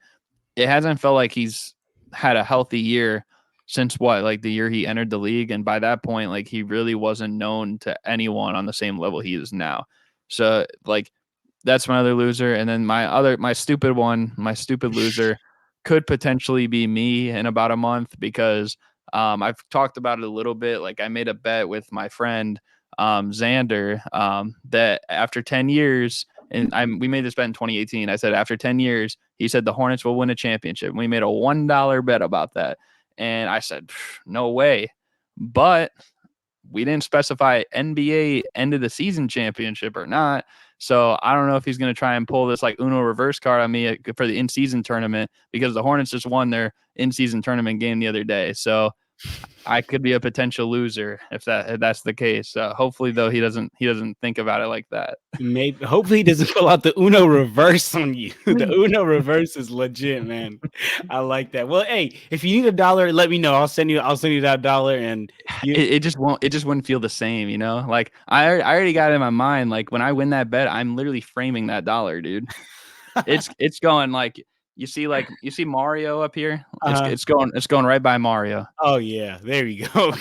it hasn't felt like he's had a healthy year since like the year he entered the league. And by that point, like he really wasn't known to anyone on the same level he is now. So like that's my other loser. And then my stupid loser could potentially be me in about a month because I've talked about it a little bit. Like I made a bet with my friend Xander that after 10 years, and we made this bet in 2018. I said after 10 years, he said the Hornets will win a championship. And we made a $1 bet about that. And I said, no way. But we didn't specify NBA end of the season championship or not. So I don't know if he's going to try and pull this like Uno reverse card on me for the in-season tournament because the Hornets just won their in-season tournament game the other day. So I could be a potential loser if that's the case. Hopefully, though, he doesn't think about it like that. Maybe hopefully he doesn't pull out the Uno reverse on you. The Uno reverse is legit, man. I like that. Well, hey, if you need $1, let me know. I'll send you that $1 and it just won't. It just wouldn't feel the same, Like I already got it in my mind. Like when I win that bet, I'm literally framing that dollar, dude. It's going like you see Mario up here. It's going right by Mario. Oh yeah, there you go.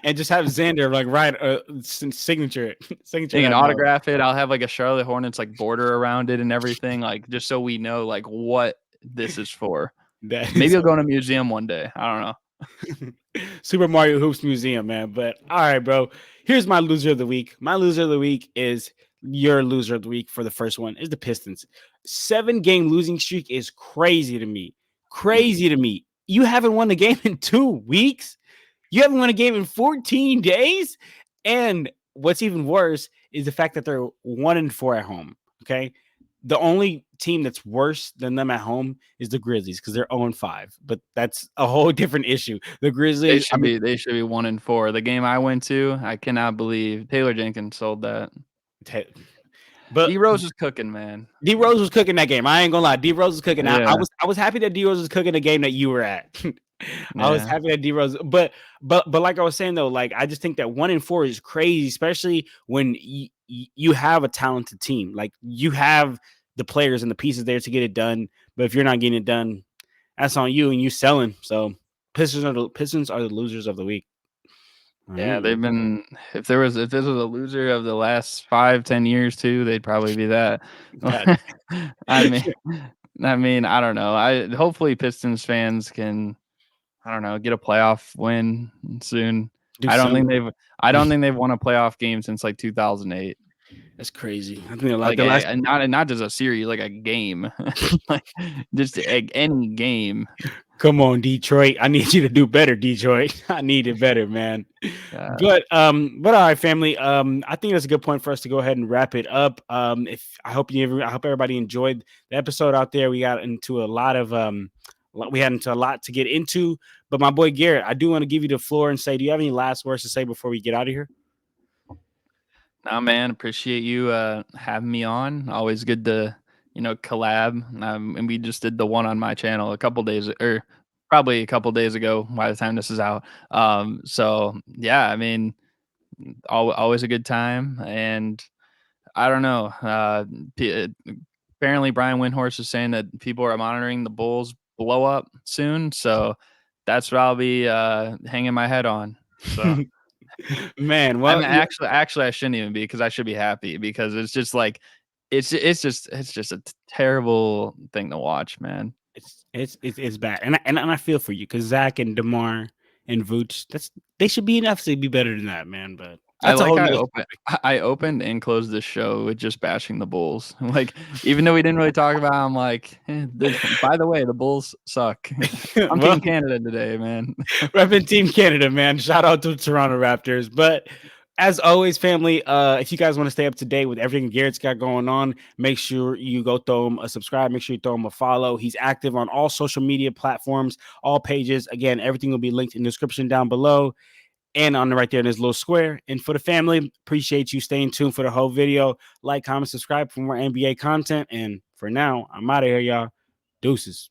And just have Xander like write signature They can that autograph it. I'll have like a Charlotte Hornets like border around it and everything, like just so we know like what this is for. Maybe I'll go in a museum one day. I don't know. Super Mario Hoops Museum, man. But all right, bro. Here's my loser of the week. My loser of the week is your loser of the week for the first one is the Pistons. 7-game losing streak is crazy to me. Crazy to me. You haven't won the game in 2 weeks. You haven't won a game in 14 days. And what's even worse is the fact that they're 1-4 at home. Okay. The only team that's worse than them at home is the Grizzlies because they're 0-5. But that's a whole different issue. The Grizzlies, they should be 1-4. The game I went to, I cannot believe Taylor Jenkins sold that. But D Rose was cooking, man. D Rose was cooking that game. I ain't gonna lie. D Rose was cooking. Yeah. I was happy that D Rose was cooking the game that you were at. I was happy that D Rose, but like I was saying though, like I just think that 1-4 is crazy, especially when you have a talented team. Like you have the players and the pieces there to get it done. But if you're not getting it done, that's on you and you selling. So Pistons are the losers of the week. Yeah, Mm. they've been if this was a loser of the last 5, 10 years too, they'd probably be that. God, I mean I don't know. I hopefully Pistons fans can, I don't know, get a playoff win soon. do I don't think something. they've I don't think they've won a playoff game since like 2008. That's crazy. I think a lot Like the last. and not just a series, like a game. Like just any game. Come on, Detroit. I need you to do better, Detroit. I need it better, man. Uh, But all right, family. I think that's a good point for us to go ahead and wrap it up. If I hope everybody enjoyed the episode out there. We got into a lot of we had into a lot to get into. But my boy Garrett, I do want to give you the floor and say, do you have any last words to say before we get out of here? Nah, man, appreciate you having me on. Always good to, collab. And we just did the one on my channel a couple days, or probably a couple days ago by the time this is out. So yeah, I mean, always a good time. And I don't know. Apparently, Brian Windhorst is saying that people are monitoring the Bulls blow up soon. So that's what I'll be hanging my head on. So. Man, I'm well, yeah, actually I shouldn't even be, because I should be happy, because it's just like it's just a terrible thing to watch, man. it's bad, and I feel for you because Zach and Demar and Vooch, they should be enough to be better than that, man. But I that's a like whole how nother. I opened and closed this show with just bashing the Bulls. Like, even though we didn't really talk about it, I'm like, by the way, the Bulls suck. I'm Well, Team Canada today, man. repping Team Canada, man. Shout out to Toronto Raptors. But as always, family, if you guys want to stay up to date with everything Garrett's got going on, make sure you go throw him a subscribe. Make sure you throw him a follow. He's active on all social media platforms, all pages. Again, everything will be linked in the description down below and on the right there in this little square. And for the family, appreciate you staying tuned for the whole video. Like, comment, subscribe for more NBA content. And for now, I'm out of here, y'all. Deuces.